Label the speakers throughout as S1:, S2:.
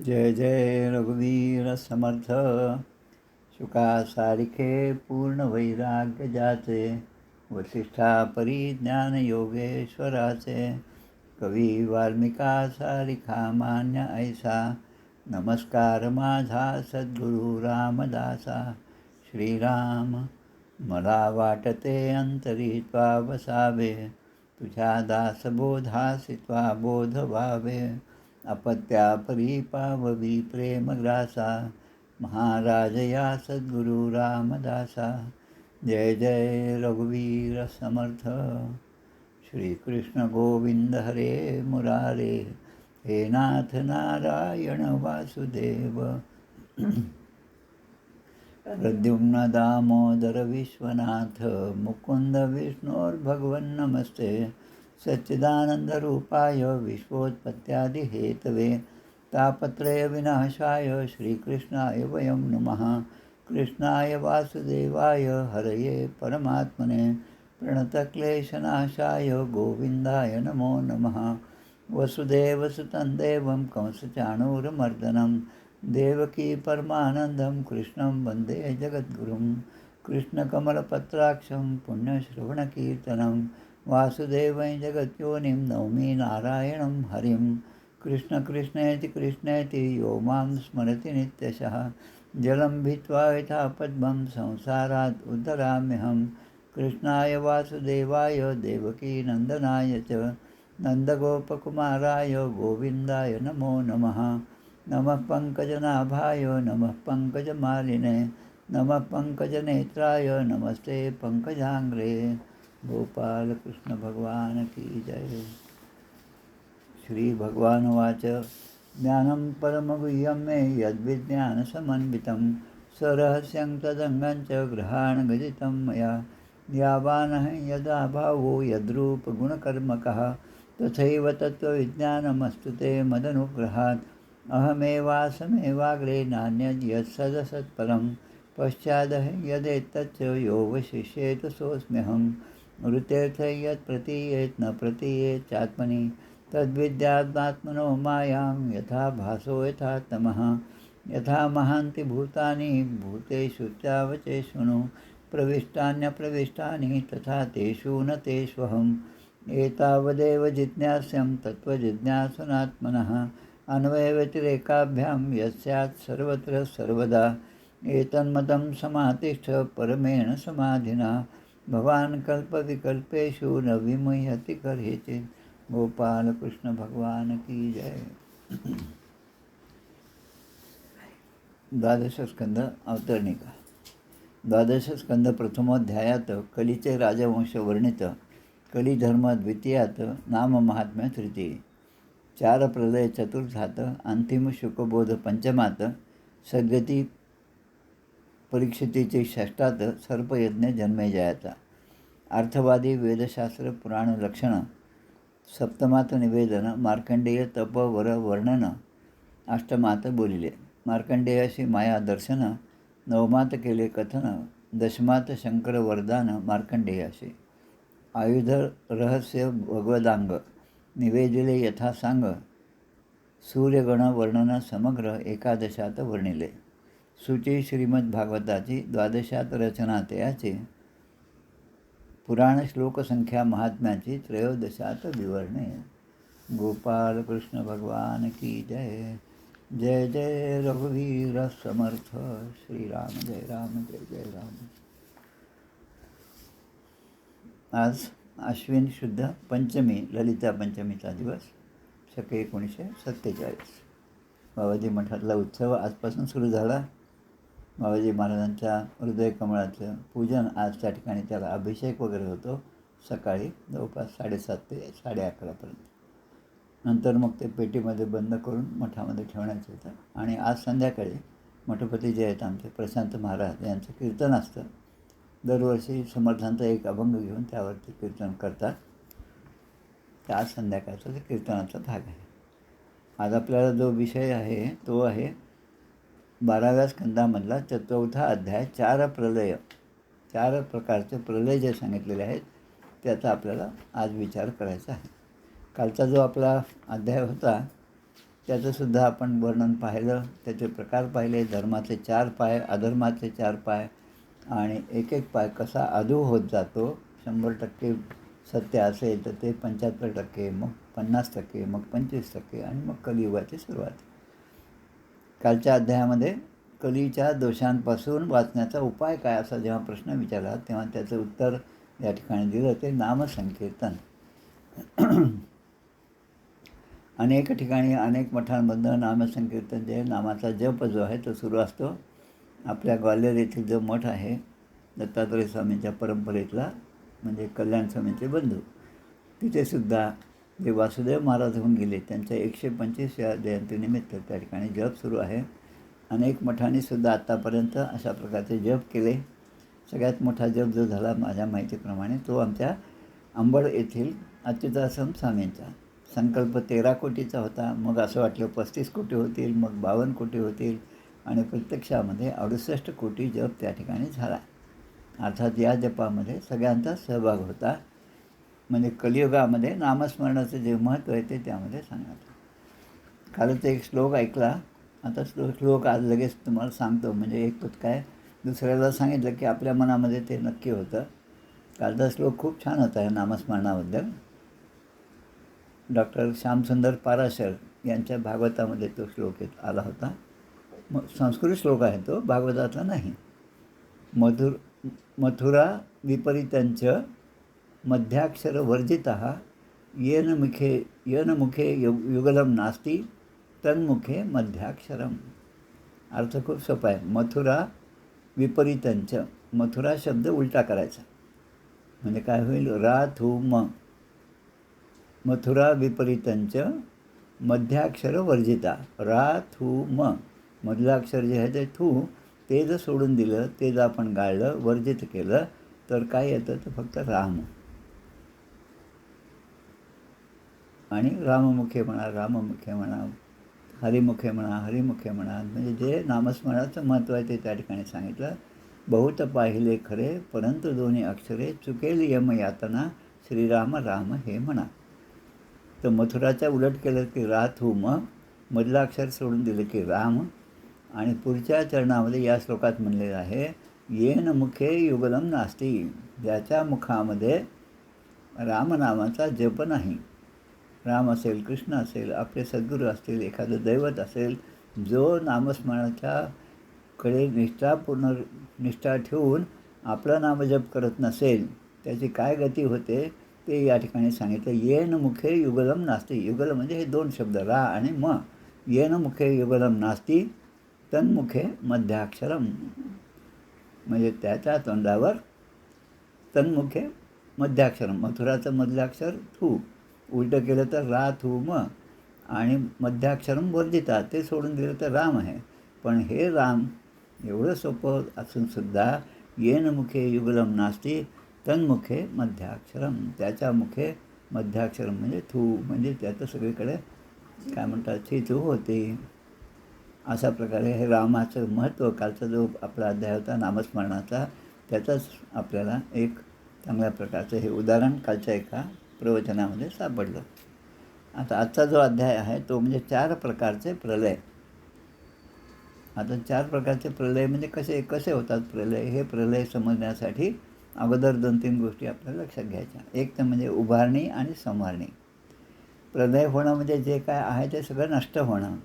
S1: जय जय रघुवीर समर्थ. शुका सारिखे पूर्ण वैराग्य जाचे, वसिष्ठा परिज्ञान योगेश्वराचे. कवी वाल्मिका सारिखा मान्य ऐसा, नमस्कार माझा सद्गुरु रामदासा. श्रीराम मला वाटते अंतरी त्वा वसावे, तुझ्या दासबोधासी त्वा बोध व्हावे. अपत्या परिपाववी प्रेमग्रासा, महाराज या सद्गुरु रामदासा. जय जय रघुवीर समर्थ. श्रीकृष्ण गोविंद हरे मुरारे, हे नाथ नारायण वासुदेव. प्रद्युम्न दामोदर विश्वनाथ, मुकुंद विष्णोर्भगवन् नमस्ते. सच्चिदानन्दरूपाय विश्वोत्पत्त्यादिहेतवे, तापत्रय विनाशाय श्रीकृष्णाय वयं नमः. कृष्णाय वासुदेवाय हरये परमात्मने, प्रणतक्लेशनाशाय गोविन्दाय नमो नमः. वसुदेवसुतं देवं कंसचाणूरमर्दनं, देवकी परमानन्दं कृष्णं वन्दे जगद्गुरुं. कृष्णकमलपत्राक्षं पुण्यश्रवणकीर्तनं, वासुदेवं जगद्योनिं नौमि नारायणं हरिं. कृष्ण कृष्णेति कृष्णेति यो मां स्मरति नित्यशः, जलं भित्वा यथा पद्मं संसारात् उद्धराम्यहं. कृष्णाय वासुदेवाय देवकीनन्दनाय च, नन्दगोपकुमाराय गोविन्दाय नमो नमः. नमः पङ्कजनाभाय नमः पङ्कजमालिने, नमः पङ्कजनेत्राय नमस्ते पङ्कजाङ्ग्रे. गोपाल कृष्ण भगवान की जय. श्री भगवान वाच, ज्ञानं परमगुह्यं मे यद्विज्ञानसमन्वितं, सरहस्यं तदङ्गं च गृहाणगदितं मया. यावानहं यदा भावो यद्रूपगुणकर्मकः, तथैव तत्त्वविज्ञानमस्तु ते मदनुग्रहात्. अहमेवासमेवाग्रे नान्यद्यत्सदसत्परं, पश्चादहं यदेतच्च यो वशिष्येत सोऽस्म्यहम्. ऋतेऽर्थ यत् प्रतीयेत् न प्रतीयेत् चात्मनि, तद्विद्यात्मात्मनो मायां यथा भासो यथा तमः. यथा महान्ति भूतानि भूतेषु चावचेष्वनु, प्रविष्टान्यप्रविष्टानि तथा तेषु न तेष्वहम्. एतावदेव जिज्ञास्यं तत्त्वजिज्ञासनात्मनः, अन्वयव्यतिरेकाभ्यां यस्यात् सर्वत्र सर्वदा. एतन्मतं समातिष्ठ परमेण समाधिना, भवान् कल्पविकल्पेषु न विमुह्यति कर्हिचित्. गोपाल कृष्ण भगवान की जय. द्वादश स्कंद अवतरणिका. द्वादश स्कंद प्रथमोध्यायात कलीचे राजवंश वर्णित, कलिधर्म द्वितीयात, नाम महात्म्य तृतीय, चार प्रलय चतुर्थात, अंतिम शुकबोध पंचमात, सद्गती परीक्षितीचे षष्ठात, सर्पयज्ञ जन्मेजयाचा, अर्थवादी वेदशास्त्र पुराण लक्षण, सप्तमात निवेदन, मार्कंडेय तप वर वर्णन, अष्टमात बोलिले. मार्कंडेयाशी माया दर्शन, नवमात केले कथन, दशमात शंकर वरदान मार्कंडेयाशी. आयुध रहस्य भगवदांग निवेदिले यथा सांग, सूर्यगण वर्णन समग्र एकादशात वर्णिले. सूची श्रीमद्भागवताची द्वादशात रचना तयाची, पुराण श्लोकसंख्या महात्म्याची त्रयोदशात विवरणे. गोपाल कृष्ण भगवान की जय. जय जय रघुवीर समर्थ. श्रीराम जय राम जय जय राम. आज अश्विन शुद्ध पंचमी, ललिता पंचमीचा दिवस, शके 1947. बाबाजी मठातला उत्सव आजपासून सुरू झाला. बाबाजी महाराजांच्या हृदयकमळाचं पूजन आज त्या ठिकाणी, त्याला अभिषेक वगैरे होतो सकाळी जवळपास 7:30 ते 11:30पर्यंत. नंतर मग ते पेटीमध्ये बंद करून मठामध्ये ठेवण्याचं होतं. आणि आज संध्याकाळी मठपती जे आहेत आमचे प्रशांत महाराज यांचं कीर्तन असतं. दरवर्षी समर्थांचा एक अभंग घेऊन त्यावरती कीर्तन करतात. तर आज संध्याकाळचा ते कीर्तनाचा भाग आहे. आज आपल्याला जो विषय आहे तो आहे 12व्या स्कंदामधला 4था अध्याय, चार प्रलय. चार प्रकारचे प्रलय जे सांगितलेले आहेत त्याचा आपल्याला आज विचार करायचा आहे. कालचा जो आपला अध्याय होता त्याचंसुद्धा आपण वर्णन पाहिलं, त्याचे प्रकार पाहिले. धर्माचे 4 पाय, अधर्माचे 4 पाय आणि एक एक पाय कसा अधू होत जातो. 100% सत्य असेल तर ते 75%, मग 50%, मग 25% आणि मग कलियुगाची सुरुवात. कालच्या अध्यायामध्ये कलीच्या दोषांपासून वाचण्याचा उपाय काय असा जेव्हा प्रश्न विचारला तेव्हा त्याचं उत्तर या ठिकाणी दिलं, ते नामसंकीर्तन. अनेक ठिकाणी अनेक मठांमधनं नामसंकीर्तन, जे नामाचा जप जो आहे तो सुरू असतो. आपल्या ग्वाल्हेर येथील जो मठ आहे दत्तात्रय स्वामींच्या परंपरेतला, म्हणजे कल्याण स्वामींचे बंधू, तिथेसुद्धा जे वासुदेव महाराज होऊन गेले त्यांच्या 125व्या जयंतीनिमित्त त्या ठिकाणी जप सुरू आहे. अनेक मठांनीसुद्धा आत्तापर्यंत अशा प्रकारचे जप केले. सगळ्यात मोठा जप जो झाला माझ्या माहितीप्रमाणे तो आमच्या अंबड येथील अच्युताश्रम स्वामींचा. संकल्प 13 कोटीचा होता. मग असं वाटलं 35 कोटी होतील, मग 52 कोटी होतील आणि प्रत्यक्षामध्ये 68 कोटी जप त्या ठिकाणी झाला. अर्थात या जपामध्ये सगळ्यांचा सहभाग होता. म्हणजे कलियुगामध्ये नामस्मरणाचं जे महत्त्व आहे ते त्यामध्ये सांगण्यात. कालच एक श्लोक ऐकला, आता श्लोक आज लगेच तुम्हाला सांगतो. म्हणजे एक पद काय दुसऱ्याला सांगितलं की आपल्या मनामध्ये ते नक्की होतं. कालचा श्लोक खूप छान होता या नामस्मरणाबद्दल. डॉक्टर श्यामसुंदर पाराशर यांच्या भागवतामध्ये तो श्लोक आला होता. मग संस्कृत श्लोक आहे तो, भागवतातला नाही. मथुरा विपरीतंच मध्याक्षरवर्जितः येन मुखे युगलम नास्ति तन्मुखे मध्याक्षरम. अर्थ खूप सोपा आहे. मथुरा विपरीतंच, मथुरा शब्द उलटा करायचा म्हणजे काय होईल, रा थू म. मथुरा विपरीतंच मध्याक्षर वर्जिता, रा थू म. मधलं अक्षर जे आहे ते थू, ते जर सोडून दिलं, ते जर आपण गाळलं, वर्जित केलं तर काय येतं, तर फक्त राम. आणि राममुखे म्हणा, राममुखे म्हणा, हरिमुखे म्हणा, हरिमुखे म्हणा. म्हणजे जे नामस्मरणाचं महत्त्व आहे ते त्या ठिकाणी सांगितलं. बहुत पाहिले खरे परंतु दोन्ही अक्षरे, चुकेल यम यातना श्रीराम राम हे म्हणा. तर मथुराच्या उलट केलं की रा थू म, मधलं अक्षर सोडून दिलं की राम. आणि पुढच्या चरणामध्ये या श्लोकात म्हणलेलं आहे, येन मुखे युगलम नास्ती, ज्याच्या मुखामध्ये रामनामाचा जप नाही. राम असेल, कृष्ण असेल, आपले सद्गुरू असतील, एखादं दैवत असेल, जो नामस्मरणाच्या कडे निष्ठा ठेवून आपलं नामजप करत नसेल, त्याची काय गती होते ते या ठिकाणी सांगितलं. येन मुखे युगलम नास्ती. युगल म्हणजे हे 2 शब्द, रा आणि म. येन मुखे युगलम नास्ती तन्मुखे मध्याक्षरम. म्हणजे त्याच्या तोंडावर तन्मुखे मध्याक्षरम, मथुराचं मधलं अक्षर थू, उलटं केलं तर रा थू म. आणि मध्याक्षरम वर्जिता, ते सोडून दिलं तर राम आहे. पण हे राम एवढं सोपं असूनसुद्धा येन मुखे युगलम नास्ती तन्मुखे मध्याक्षरम, त्याच्या मुखे मध्याक्षरम म्हणजे थू, म्हणजे त्याचं सगळीकडे काय म्हणतात थू होते. अशा प्रकारे हे रामाचं महत्त्व कालचा जो आपला अध्याय होता नामस्मरणाचा, त्याचंच आपल्याला एक चांगल्या प्रकारचं हे उदाहरण कालच्या एका प्रवचनामध्ये सापडलं. आता आजचा जो अध्याय आहे तो म्हणजे 4 प्रकारचे प्रलय. आता 4 प्रकारचे प्रलय म्हणजे कसे होतात प्रलय, हे प्रलय समजण्यासाठी अगोदर 2-3 गोष्टी आपल्याला लक्षात घ्यायच्या. एक तर म्हणजे उभारणी आणि संवारणी. प्रलय होणं म्हणजे जे काय आहे ते सगळं नष्ट होणं.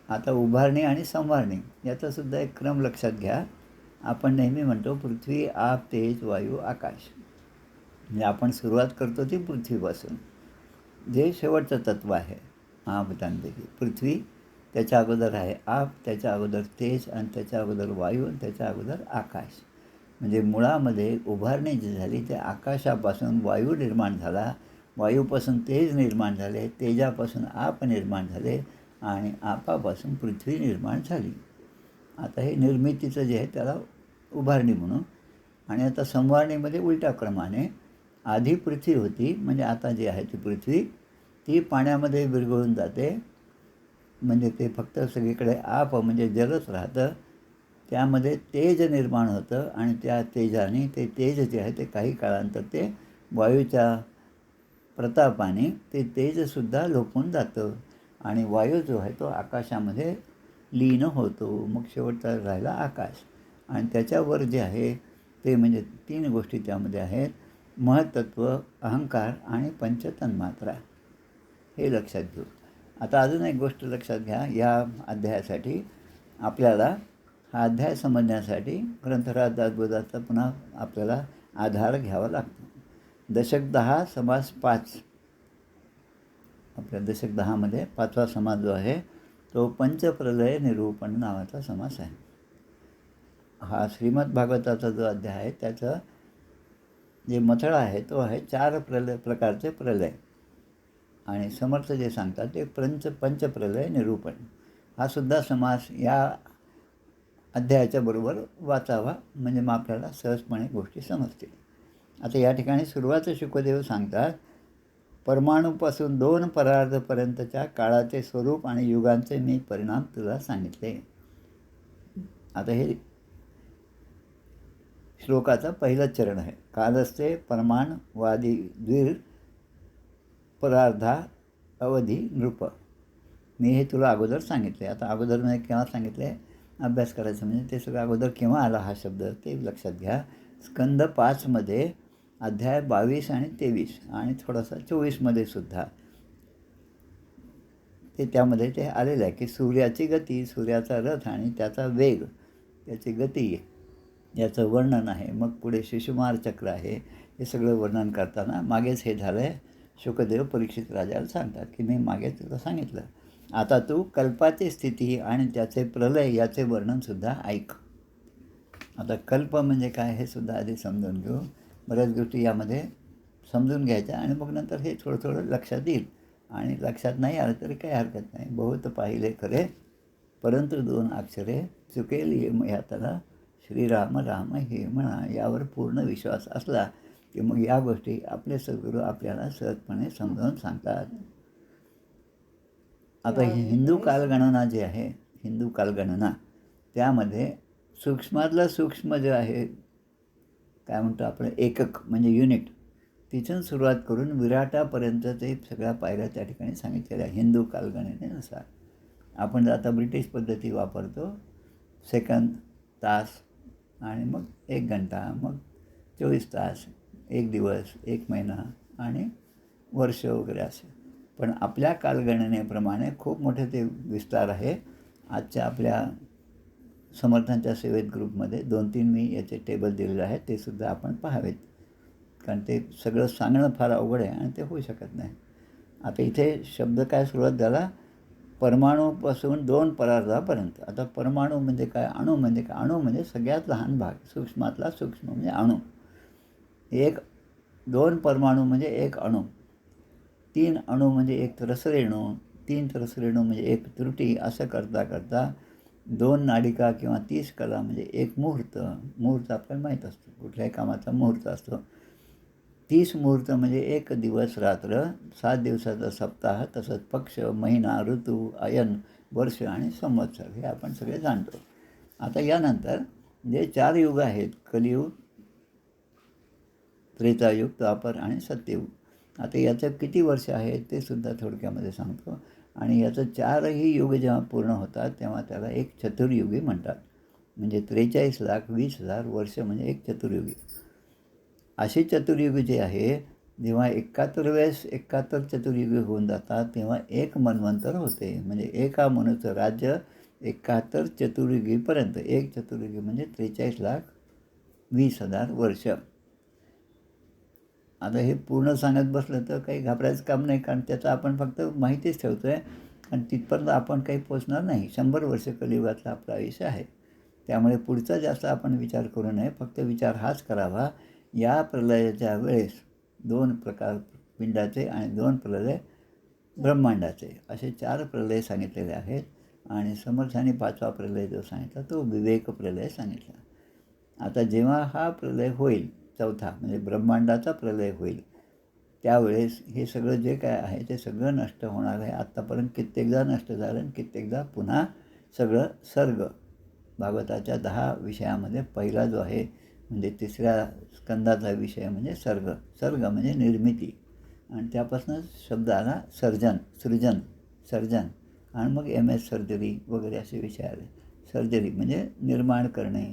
S1: आता उभारणी आणि संवारणी याचासुद्धा एक क्रम लक्षात घ्या. आपण नेहमी म्हणतो पृथ्वी, आप, तेज, वायू, आकाश. म्हणजे आपण सुरुवात करतो ती पृथ्वीपासून, जे शेवटचं तत्त्व आहे महाभूतांपैकी. पृथ्वी, त्याच्या अगोदर आहे आप, त्याच्या अगोदर तेज, आणि त्याच्या अगोदर वायू, आणि त्याच्या अगोदर आकाश. म्हणजे मुळामध्ये उभारणी जी झाली ते आकाशापासून वायू निर्माण झाला, वायूपासून तेज निर्माण झाले, तेजापासून आप निर्माण झाले, आणि आपापासून पृथ्वी निर्माण झाली. आता हे निर्मितीचं जे आहे त्याला उभारणी म्हणून. आणि आता संवारणीमध्ये उलट्या क्रमाने आधी पृथ्वी होती, म्हणजे आता जी आहे ती पृथ्वी, ती पाण्यामध्ये विरघळून जाते. म्हणजे ते फक्त सगळीकडे आप म्हणजे जलच राहतं. त्यामध्ये तेज निर्माण होतं आणि त्या तेजाने ते तेज जे आहे ते काही काळानंतर ते वायूच्या प्रतापाने ते तेजसुद्धा लोपून जातं. आणि वायू जो आहे तो आकाशामध्ये लीन होतो. मग शेवटचा राहिला आकाश. आणि त्याच्यावर जे आहे ते म्हणजे 3 गोष्टी त्यामध्ये आहेत: महत्त्व, अहंकार आणि पंचतन्मात्रा. हे लक्षात घेऊ. आता अजून एक गोष्ट लक्षात घ्या. या अध्यायासाठी आपल्याला हा अध्याय समजण्यासाठी ग्रंथराज दासबोधाचा पुन्हा आपल्याला आधार घ्यावा लागतो. दशक 10 समास 5. आपल्या दशक 10मध्ये 5वा समास जो आहे तो पंचप्रलय निरूपण नावाचा समास आहे. हा श्रीमद भागवताचा जो अध्याय आहे त्याचं जे मथळा आहे तो आहे 4 प्रकारचे प्रलय. आणि समर्थ जे सांगतात ते पंचप्रलय निरूपण. हा सुद्धा समास या अध्यायाच्या बरोबर वाचावा, म्हणजे मग आपल्याला सहजपणे गोष्टी समजतील. आता या ठिकाणी सुरुवात शुकदेव सांगतात, परमाणूपासून 2 परार्धपर्यंतच्या काळाचे स्वरूप आणि युगांचे मी परिणाम तुला सांगितले. आता हे श्लोकाचा पहिलंच चरण आहे. कालस्ते परमाणवादी द्विर परार्धा अवधी नृप. मी हे तुला अगोदर सांगितले. आता अगोदर म्हणजे केव्हा सांगितले, अभ्यास करायचं म्हणजे ते सगळं अगोदर केव्हा आला हा शब्द ते लक्षात घ्या. स्कंद 5मध्ये अध्याय 22 आणि 23 आणि थोडासा 24मध्ये सुद्धा ते त्यामध्ये ते आलेलं आहे की सूर्याची गती, सूर्याचा रथ आणि त्याचा वेग, त्याची गती याचं वर्णन आहे. मग पुढे शिशुमार चक्र आहे. हे सगळं वर्णन करताना मागेच हे झालं आहे. शुकदेव परीक्षित राजाला सांगतात की मी मागे तुला सांगितलं, आता तू कल्पाची स्थिती आणि त्याचे प्रलय याचे वर्णनसुद्धा ऐक. आता कल्प म्हणजे काय हे सुद्धा आधी समजून घेऊ. बऱ्याच गोष्टी यामध्ये समजून घ्यायच्या आणि मग नंतर हे थोडं थोडं लक्षात येईल. आणि लक्षात नाही आलं तरी काही हरकत नाही. बहुत पाहिले खरे परंतु 2 अक्षरे चुकेल या त्याला श्रीराम राम हे म्हणा. यावर पूर्ण विश्वास असला की मग या गोष्टी आपले सद्गुरू आपल्याला सहजपणे समजावून सांगतात. आता हिंदू कालगणना जी आहे, हिंदू कालगणना त्यामध्ये सूक्ष्मातलं सूक्ष्म जे आहे, काय म्हणतो आपण, एकक म्हणजे युनिट, तिथून सुरुवात करून विराटापर्यंत ते सगळ्या पायऱ्या त्या ठिकाणी सांगितलेल्या आहे हिंदू कालगणनेनुसार. आपण आता ब्रिटिश पद्धती वापरतो, सेकंद, तास आणि मग 1 घंटा, मग 24 तास, 1 दिवस, 1 महिना आणि वर्ष वगैरे असे. पण आपल्या कालगणनेप्रमाणे खूप मोठे ते विस्तार आहे. आजच्या आपल्या समर्थांच्या सेवेत ग्रुपमध्ये 2-3 मी याचे टेबल दिलेले आहेत, ते सुद्धा आपण पाहावेत. कारण ते सगळं सांगणं फार अवघड आहे आणि ते होऊ शकत नाही. आता इथे शब्द काय सुरुवात झाला, परमाणूपासून 2 परार्धापर्यंत. आता परमाणू म्हणजे काय, अणू म्हणजे काय. अणू म्हणजे सगळ्यात लहान भाग, सूक्ष्मातला सूक्ष्म म्हणजे अणू. 2 परमाणू म्हणजे 1 अणू. 3 अणू म्हणजे 1 रसरेणू. 3 रसरेणू म्हणजे 1 त्रुटी. असं करता करता 2 नाडिका किंवा 30 कला म्हणजे 1 मुहूर्त. मुहूर्त आपल्याला माहीत असतो, कुठल्याही कामाचा मुहूर्त असतो. 30 मुहूर्त म्हणजे 1 दिवस रात्र, 7 दिवसाचा सप्ताह, तसंच पक्ष, महिना, ऋतू, अयन, वर्ष आणि संवत्सर, हे आपण सगळे जाणतो. आता यानंतर जे 4 युग आहेत, कलियुग, त्रेतायुग, द्वापर आणि सत्ययुग. आता याचं किती वर्ष आहे ते सुद्धा थोडक्यामध्ये सांगतो. आणि याचं 4ही युग जेव्हा पूर्ण होतात तेव्हा त्याला एक चतुर्युगी म्हणतात. म्हणजे 43,20,000 वर्ष म्हणजे एक चतुर्युगी. अशी चतुर्युगी जे आहे, जेव्हा 71 चतुर्युगी होऊन जातात तेव्हा 1 मन्वंतर होते. म्हणजे एका मनुचं राज्य 71 चतुर्युगीपर्यंत. 1 चतुर्युगी म्हणजे 43,20,000 वर्ष. आता हे पूर्ण सांगत बसलं तर काही घाबरायचं काम नाही, कारण त्याचं आपण फक्त माहितीच ठेवतो आहे आणि तिथपर्यंत आपण काही पोचणार नाही. 100 वर्ष कलियुगातलं आपलं आयुष्य आहे. त्यामुळे पुढचा जास्त आपण विचार करू नये. फक्त विचार हाच करावा, या प्रलयाच्या वेळेस 2 प्रकार पिंडाचे आणि 2 प्रलय ब्रह्मांडाचे, असे 4 प्रलय सांगितलेले आहेत. आणि समर्थांनी 5वा प्रलय जो सांगितला तो विवेक प्रलय सांगितला. आता जेव्हा हा प्रलय होईल, 4था म्हणजे ब्रह्मांडाचा प्रलय होईल, त्यावेळेस हे सगळं जे काय आहे ते सगळं नष्ट होणार आहे. आत्तापर्यंत कित्येकदा नष्ट झालं आणि कित्येकदा पुन्हा सगळं सर्ग. भागवताच्या 10 विषयामध्ये पहिला जो आहे म्हणजे 3ऱ्या स्कंदाचा विषय म्हणजे सर्ग. सर्ग म्हणजे निर्मिती आणि त्यापासून शब्द आला सर्जन, सृजन, सर्जन आणि मग MS सर्जरी वगैरे असे विषय आले. सर्जरी म्हणजे निर्माण करणे,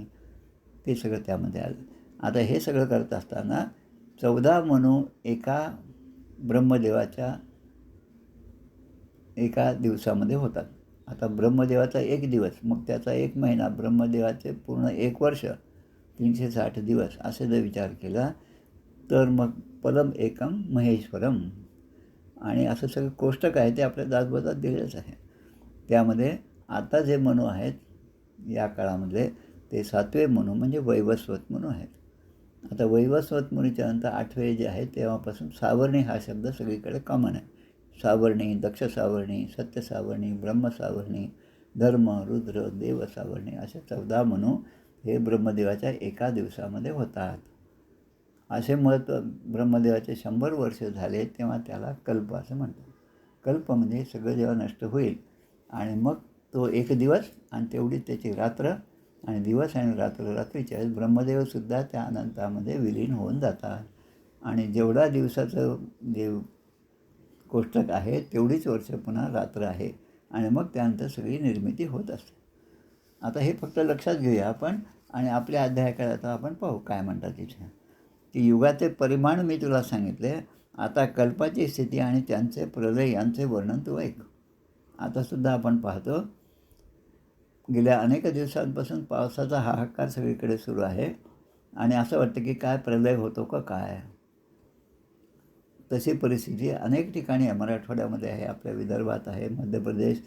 S1: ते सगळं त्यामध्ये आलं. आता हे सगळं करत असताना 14 मनू एका ब्रह्मदेवाच्या एका दिवसामध्ये होतात. आता ब्रह्मदेवाचा 1 दिवस, मग त्याचा 1 महिना, ब्रह्मदेवाचे पूर्ण 1 वर्ष, 360 दिवस असे जर विचार केला तर मग पदम एकम महेश्वरम आणि असं सगळं कोष्टक आहे ते आपल्या दासबोधात दिलेलंच आहे. त्यामध्ये आता जे मनू आहेत या काळामध्ये ते 7वे मनू म्हणजे वैवस्वत मनू आहेत. आता वैवस्वत मुनीच्या नंतर 8वे जे आहे तेव्हापासून सावर्णी हा शब्द सगळीकडे कॉमन आहे. सावर्णी, दक्ष सावर्णी, सत्य सावर्णी, ब्रह्म सावर्णी, धर्म, रुद्र, देव सावर्णी असे 14 मनू हे ब्रह्मदेवाच्या एका दिवसामध्ये होतात. असे मत ब्रह्मदेवाचे 100 वर्ष झाले तेव्हा त्याला कल्प असं म्हणतात. कल्प म्हणजे सगळं जेव्हा नष्ट होईल आणि मग तो 1 दिवस आणि तेवढी त्याची रात्र आणि दिवस आणि रात्रीच्या वेळेस ब्रह्मदेवसुद्धा त्या अनंतामध्ये विलीन होऊन जातात आणि जेवढा दिवसाचं जे कोष्टक आहे तेवढीच वर्ष पुन्हा रात्र आहे आणि मग त्यानंतर सगळी निर्मिती होत असते. आता हे फक्त लक्षात घेऊया आपण आणि आपल्या अध्यायाकडे आता आपण पाहू काय म्हणतात तिथे. की युगाचे परिमाण मी तुला सांगितले, आता कल्पाची स्थिती आणि त्यांचे प्रलय यांचे वर्णन तू ऐक. आतासुद्धा आपण पाहतो गेल्या अनेक दिवसांपासून पावसाचा हाहाकार सगळीकडे सुरू आहे आणि असं वाटतं की काय प्रलय होतो का काय. तशी परिस्थिती अनेक ठिकाणी आहे. मराठवाड्यामध्ये आहे, आपल्या विदर्भात आहे, मध्य प्रदेश,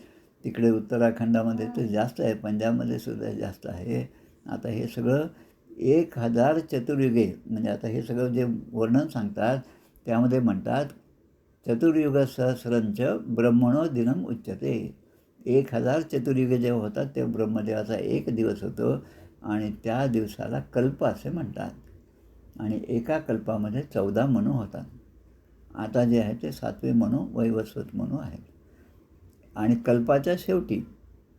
S1: तिकडे उत्तराखंडामध्ये तर जास्त आहे, पंजाबमध्ये सुद्धा जास्त आहे. आता हे सगळं 1000 चतुर्युगे म्हणजे आता हे सगळं जे वर्णन सांगतात त्यामध्ये म्हणतात चतुर्युग सहस्रंच ब्रह्मणो दिनम उच्यते. 1000 चतुर्युगे जेव्हा होतात तेव्हा ब्रह्मदेवाचा 1 दिवस होतो आणि त्या दिवसाला कल्प असे म्हणतात आणि एका कल्पामध्ये 14 मनू होतात. आता जे आहे ते 7वे मनू वैवस्वत मनू आहेत आणि कल्पाच्या शेवटी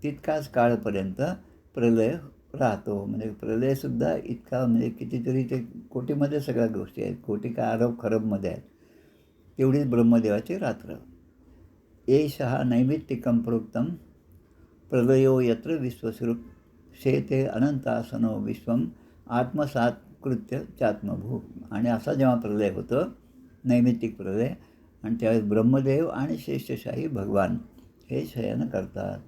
S1: तितकाच काळपर्यंत प्रलय राहतो. म्हणजे प्रलयसुद्धा इतका म्हणजे कितीतरी ते कोटीमध्ये सगळ्या गोष्टी आहेत, कोटी का अरब खरबमध्ये आहेत, तेवढीच ब्रह्मदेवाची रात्र. एषः नैमित्तिकं प्रोक्तं प्रलयो यत्र विश्वसृक् शेते अनंतासनो विश्वम आत्मसात्कृत्य चात्मभू. आणि असा जेव्हा प्रलय होतो नैमित्तिक प्रलय आणि त्यावेळेस ब्रह्मदेव आणि शेषशाही भगवान हे शयन करतात.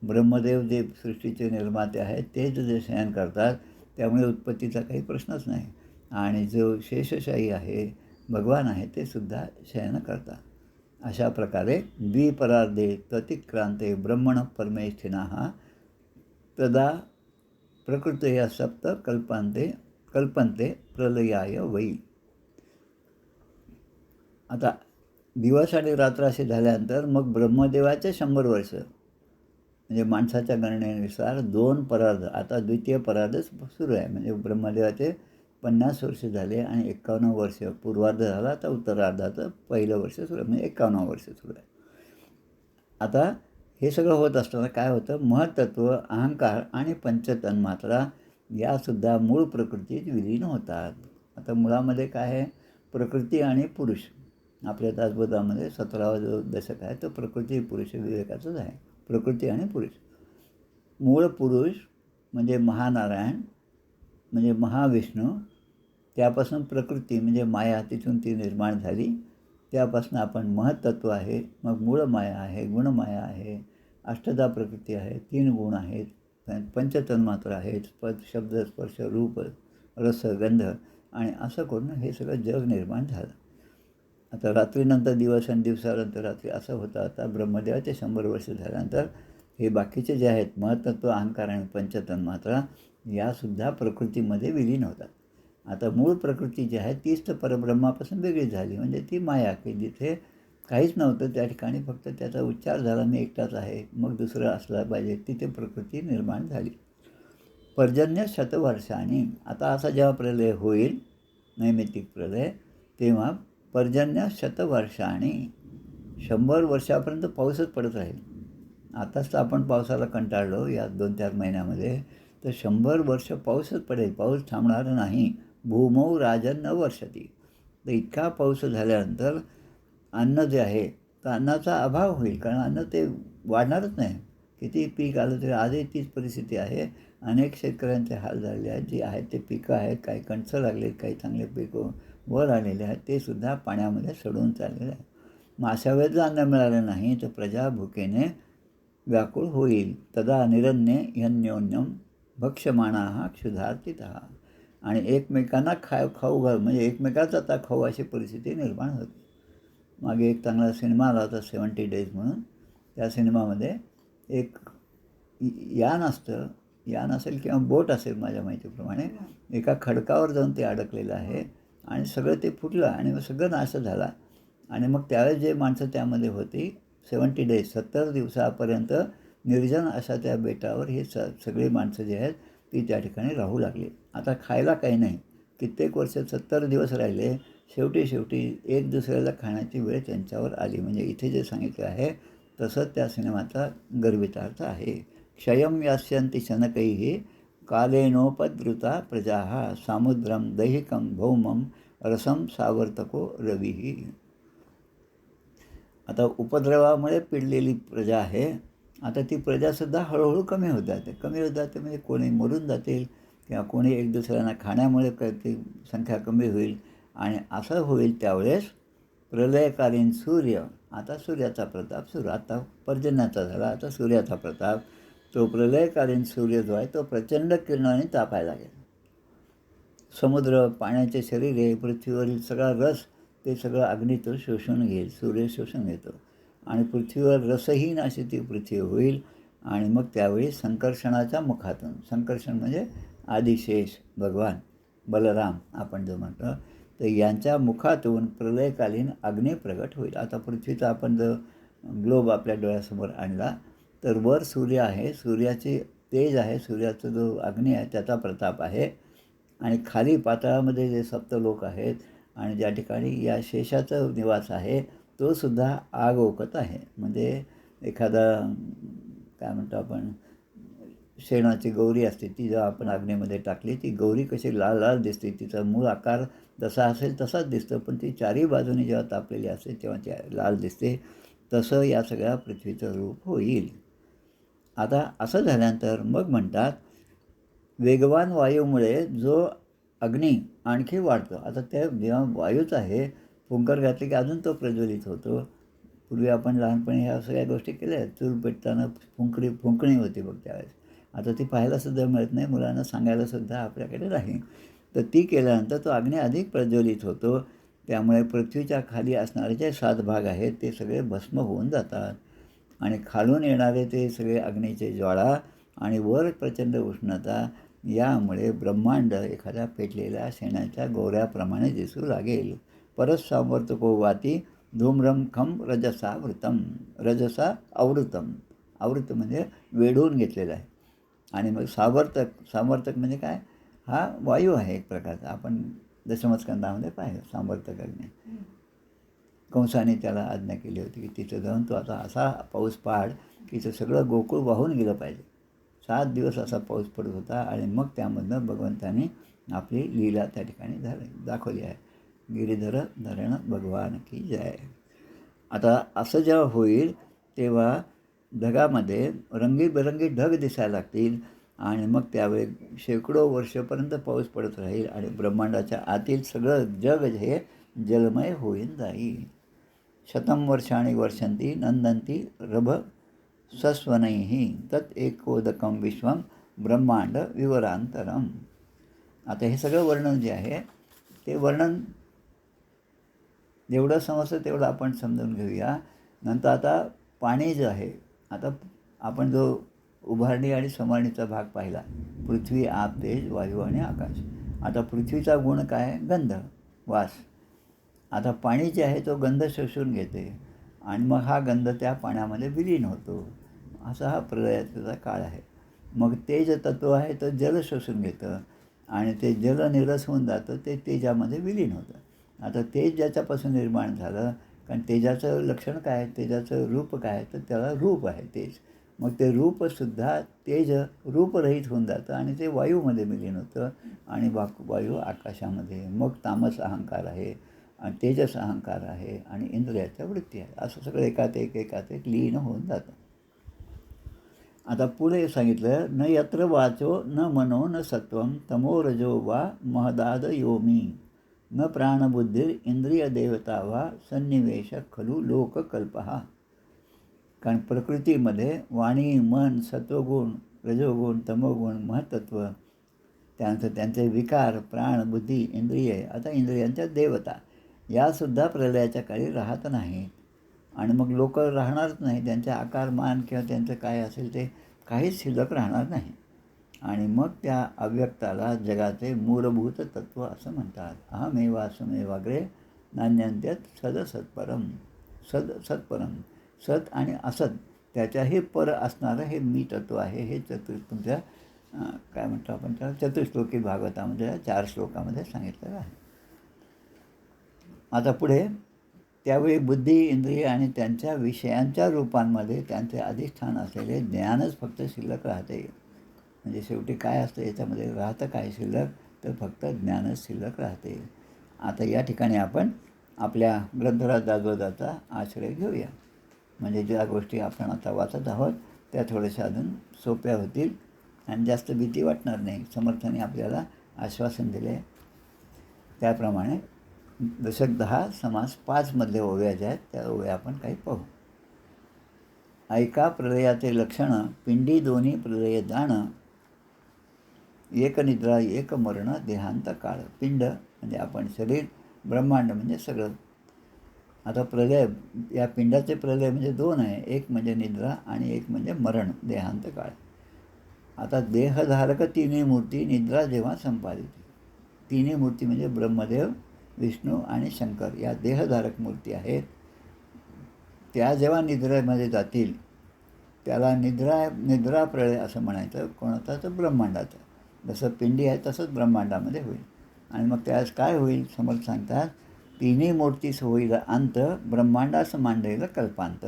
S1: ब्रह्मदेव जे सृष्टीचे निर्माते आहेत तेच जे शयन करतात त्यामुळे उत्पत्तीचा काही प्रश्नच नाही आणि जो शेषशाही आहे भगवान आहे ते सुद्धा शयन करतात. अशा प्रकारे द्विपरार्धे ततिक्रांते ब्रह्मण परमेष्ठिनः तदा प्रकृतया सप्त कल्पन्ते प्रलयाय वै. आता दिवस आणि रात्र असे झाल्यानंतर मग ब्रह्मदेवाचे 100 वर्ष म्हणजे माणसाच्या गणनेनुसार 2 परार्ध, आता द्वितीय परार्धच सुरू आहे. म्हणजे ब्रह्मदेवाचे 50 वर्ष झाले आणि 51 वर्ष पूर्वार्ध झाला, आता उत्तरार्धाचं पहिलं वर्ष सुरू आहे, म्हणजे 51 वर्ष सुरू आहे. आता हे सगळं होत असताना काय होतं, महत्त्व, अहंकार आणि पंचतन्मात्रा यासुद्धा मूळ प्रकृतीत विलीन होतात. आता मुळामध्ये काय आहे, प्रकृती आणि पुरुष. आपल्या दासबोधामध्ये 17वा जो दशक आहे तो प्रकृती पुरुष विवेकाचंच आहे. प्रकृती आणि पुरुष. मूळ पुरुष म्हणजे महानारायण म्हणजे महाविष्णू, त्यापासून प्रकृती म्हणजे माया तिथून ती निर्माण झाली, त्यापासून आपण महत्त्व आहे, मग मूळ माया आहे, गुणमाया आहे, अष्टदा प्रकृती आहे, 3 गुण आहेत, पंचतन्मात्रा आहेत, शब्द स्पर्श रूप रस गंध आणि असं करून हे सगळं जग निर्माण झालं. आता रात्रीनंतर दिवस आणि दिवसानंतर रात्री असं होतं. आता ब्रह्मदेवाचे 100 वर्ष झाल्यानंतर हे बाकीचे जे आहेत महत्त्व, अहंकार आणि पंचतन्मात्रा यासुद्धा प्रकृतीमध्ये विलीन होतात. आता मूळ प्रकृती जी आहे तीच तर परब्रह्मापासून वेगळी झाली, म्हणजे ती माया की जिथे काहीच नव्हतं त्या ठिकाणी फक्त त्याचा उच्चार झाला, मी एकटाच आहे, मग दुसरं असला पाहिजे, तिथे प्रकृती निर्माण झाली. पर्जन्य शतवर्षांनी, आता असा जेव्हा प्रलय होईल नैमित्तिक प्रलय तेव्हा पर्जन्य शतवर्षांनी 100 वर्षापर्यंत पाऊसच पडत राहील. आताच तर आपण पावसाला कंटाळलो या 2-4 महिन्यामध्ये, तर 100 वर्ष पाऊसच पडेल, पाऊस थांबणार नाही. भूमौ राजन न वर्षती. तर इतका पाऊस झाल्यानंतर अन्न जे आहे तर अन्नाचा अभाव होईल, कारण अन्न ते वाढणारच नाही. किती पीक आलं तरी आजही तीच परिस्थिती आहे. अनेक शेतकऱ्यांचे हाल झालेले आहेत. जी आहेत ते पिकं आहेत, काही कणसं लागलेत, काही चांगले पिकं वर आलेले आहेत, ते सुद्धा पाण्यामध्ये सडून चाललेले आहेत. मग अशा वेळेस जर अन्न मिळालं नाही तर प्रजा भुकेने व्याकुळ होईल. तदा निरन्ये ह्यन्योन्यम भक्ष्यमाणाः क्षुधार्तितः. आणि एकमेकांना खाऊ घाल, म्हणजे एकमेकांच आता खाऊ अशी परिस्थिती निर्माण होती. मागे एक चांगला सिनेमा आला होता 70 डेज म्हणून. त्या सिनेमामध्ये एक यान असतं, यान असेल किंवा बोट असेल माझ्या माहितीप्रमाणे, एका खडकावर जाऊन ते अडकलेलं आहे आणि सगळं ते फुटलं आणि मग सगळं नाश झाला. आणि मग त्यावेळेस जे माणसं त्यामध्ये होती 70 डेज 70 दिवसापर्यंत निर्जन अशा त्या बेटावर हे सगळी माणसं जी आहेत ती त्या ठिकाणी राहू लागली. आता खायला काही नाही, कित्येक वर्ष 70 दिवस राहिले. शेवटी एक दुसऱ्याला खाण्याची वेळ त्यांच्यावर आली. म्हणजे इथे जे सांगितलं आहे तसंच त्या सिनेमाचा गर्भितार्थ आहे. क्षयं यास्यन्ति शनकैः कालेनोपद्रुता प्रजाः सामुद्रम दैहिकं भौमं रसं सावर्तको रविः. आता उपद्रवामुळे पिडलेली प्रजा आहे. आता ती प्रजासुद्धा हळूहळू कमी होत जाते म्हणजे कोणी मरून जातील किंवा कोणी एक दुसऱ्यांना खाण्यामुळे ती संख्या कमी होईल. आणि असं होईल त्यावेळेस प्रलयकालीन सूर्य, आता सूर्याचा प्रताप सुरू, आता पर्जन्याचा झाला, आता सूर्याचा प्रताप, तो प्रलयकालीन सूर्य जो आहे तो प्रचंड किरणाने तापायला लागेल. समुद्र, पाण्याचे शरीरे, पृथ्वीवरील सगळा रस ते सगळं अग्नी तो शोषून घेईल, सूर्य शोषून घेतो आणि पृथ्वीवर रसहीन अशी ती पृथ्वी होईल. आणि मग त्यावेळी संकर्षणाच्या मुखातून, संकर्षण म्हणजे आदिशेष भगवान बलराम आपण जो म्हणतो, तर यांच्या मुखातून प्रलयकालीन अग्नी प्रगट होईल. आता पृथ्वीचा आपण जर ग्लोब आपल्या डोळ्यासमोर आणला तर वर सूर्य आहे, सूर्याचे तेज आहे, सूर्याचा जो अग्नी आहे त्याचा प्रताप आहे. आणि खाली पाताळामध्ये जे सप्तलोक आहेत आणि ज्या ठिकाणी या शेषाचा निवास आहे तो सुद्धा आग ओकत आहे. म्हणजे एखादा काय म्हणतो आपण, शेणाची गौरी असते, ती जेव्हा आपण अग्नीमध्ये टाकली ती गौरी कशी लाल लाल दिसते, तिचा मूळ आकार जसा असेल तसाच दिसतो, पण ती चारही बाजूने जेव्हा तापलेली असते तेव्हा ती लाल दिसते. तसं या सगळ्या पृथ्वीचं रूप होईल. आता असं झाल्यानंतर मग म्हणतात वेगवान वायूमुळे जो अग्नी आणखी वाढतो. आता त्या जेव्हा वायूच आहे, फुंकर घातली की अजून तो प्रज्वलित होतो. पूर्वी आपण लहानपणी ह्या सगळ्या गोष्टी केल्या आहेत. चूल पेटताना फुंकणी होती बघ त्यावेळेस. आता ती पाहायलासुद्धा मिळत नाही, मुलांना सांगायलासुद्धा आपल्याकडे नाही. तर ती केल्यानंतर तो अग्नी अधिक प्रज्वलित होतो. त्यामुळे पृथ्वीच्या खाली असणारे जे 7 भाग आहेत ते सगळे भस्म होऊन जातात आणि खालून येणारे ते सगळे अग्नीचे ज्वाळा आणि वर प्रचंड उष्णता, यामुळे ब्रह्मांड एखाद्या पेटलेल्या शेणाच्या गोऱ्याप्रमाणे दिसू लागेल. परत सावर्तको वाती धूम्रम खम रजसा वृतम, रजसा आवृतम, आवृत म्हणजे वेढून घेतलेलं आहे. आणि मग सावर्तक म्हणजे काय, हा वायू आहे एक प्रकारचा. आपण दशमस्कंदामध्ये पाहिलं सावर्तक अग्नी. कंसाने त्याला आज्ञा केली होती की तिथं जाऊन तो आता असा पाऊस पाड की ते सगळं गोकुळ वाहून गेलं पाहिजे. 7 दिवस असा पाऊस पडत होता आणि मग त्यामधनं भगवंतानी आपली लीला त्या ठिकाणी दाखवली आहे. गिरीधर धरण भगवान की जय. आता असं जेव्हा होईल तेव्हा ढगामध्ये रंगीबेरंगी ढग दिसायला लागतील आणि मग त्यावेळी शेकडो वर्षापर्यंत पाऊस पडत राहील आणि ब्रह्मांडाच्या आतील सगळं जग हे जलमय होईन जाईल. शतं वर्षाणि वर्षंती नंदंती रभ सस्वनैः तत् एकोदकं विश्वं ब्रह्मांड विवरांतरम. आता हे सगळं वर्णन जे आहे ते वर्णन जेवढं समजतं तेवढं आपण समजून घेऊया. नंतर आता पाणी जे आहे, आता आपण जो उभारणी आणि समारणीचा भाग पाहिला, पृथ्वी आप तेज वायू आणि आकाश. आता पृथ्वीचा गुण काय, गंध वास. आता पाणी जे आहे तो गंध शोषून घेते आणि मग हा गंध त्या पाण्यामध्ये विलीन होतो. असा हा प्रलयाचा काळ आहे. मग तेज तत्व आहे तर जल शोषून घेतं आणि ते जल निरस होऊन जातं, ते तेजामध्ये विलीन होतं. आता तेज ज्याच्यापासून निर्माण झालं, कारण तेजाचं लक्षण काय आहे, तेजाचं रूप काय आहे, तर त्याला रूप आहे तेज. मग ते रूपसुद्धा तेज रूपरहित होऊन जातं आणि ते वायूमध्ये विलीन होतं आणि वायू आकाशामध्ये. मग तामस अहंकार आहे. आणि तेजस अहंकार आहे आणि इंद्रियाच्या वृत्ती आहे. असं सगळं एकात एक लीन होऊन जातं. आता पुढे सांगितलं, न यत्र वाचो न मनो न सत्वं तमो रजो वा महदाद योमी न प्राणबुद्धीर इंद्रिय देवता वा सन्निवेश खलु लोककल्पहा. कारण प्रकृतीमध्ये वाणी, मन, सत्वगुण, रजोगुण, तमोगुण, महत्त्व, त्यानंतर त्यांचे विकार, प्राण, बुद्धी, इंद्रिये, आता इंद्रियांच्या देवता यासुद्धा प्रलयाच्या काळी राहत नाहीत. आणि मग लोक राहणारच नाही. त्यांचे आकार, मान किंवा त्यांचं काय असेल ते काहीच शिल्लक राहणार नाही. आणि मग त्या अव्यक्ताला जगाचे मूलभूत तत्त्व असं म्हणतात. अहमेवासमेवाग्रे नान्यन्त्यत् सदसत्परम. सत्परम, सत आणि असत त्याच्याही पर असणारं हे मी तत्त्व आहे. हे तुमच्या काय म्हणतो आपण त्याला चतुश्लोकी भागवतामध्ये 4 श्लोकामध्ये सांगितलेलं आहे. आता पुढे, त्यावेळी बुद्धी, इंद्रिय आणि त्यांच्या विषयांच्या रूपांमध्ये त्यांचे अधिष्ठान असलेले ज्ञानच फक्त शिल्लक राहते. म्हणजे शेवटी काय असतं याच्यामध्ये, राहतं काय शिल्लक, तर फक्त ज्ञानच शिल्लक राहते. आता या ठिकाणी आपण आपल्या ग्रंथराज दासबोधाचा आश्रय घेऊया. म्हणजे ज्या गोष्टी आपण आता वाचत आहोत त्या थोड्याशा अजून सोप्या होतील आणि जास्त भीती वाटणार नाही. समर्थाने आपल्याला आश्वासन दिले. त्याप्रमाणे दशक 10 समास 5 मधले ओव्या ज्या आहेत त्या ओव्या आपण काही पाहू. ऐका प्रलयाचे लक्षण, पिंडी दोन्ही प्रलय जाणं, एक निद्रा एक मरण देहांत काळ. पिंड म्हणजे आपण शरीर, ब्रह्मांड म्हणजे सगळं. आता प्रलय, या पिंडाचे प्रलय म्हणजे 2 आहे. एक म्हणजे निद्रा आणि एक म्हणजे मरण, देहांत काळ. आता देहधारक तिन्ही मूर्ती निद्रा जेव्हा संपादित, तिन्ही मूर्ती म्हणजे ब्रह्मदेव, विष्णू आणि शंकर या देहधारक मूर्ती आहेत. त्या जेव्हा निद्रेमध्ये जातील त्याला निद्रा प्रलय असं म्हणायचं. कोणाचा, तर ब्रह्मांडाचं. जसं पिंडी आहे तसंच ब्रह्मांडामध्ये होईल. आणि मग त्यास काय होईल, समर्थ सांगतात, तिन्ही मूर्तीस होईल अंत, ब्रह्मांडास मांडेल कल्पांत,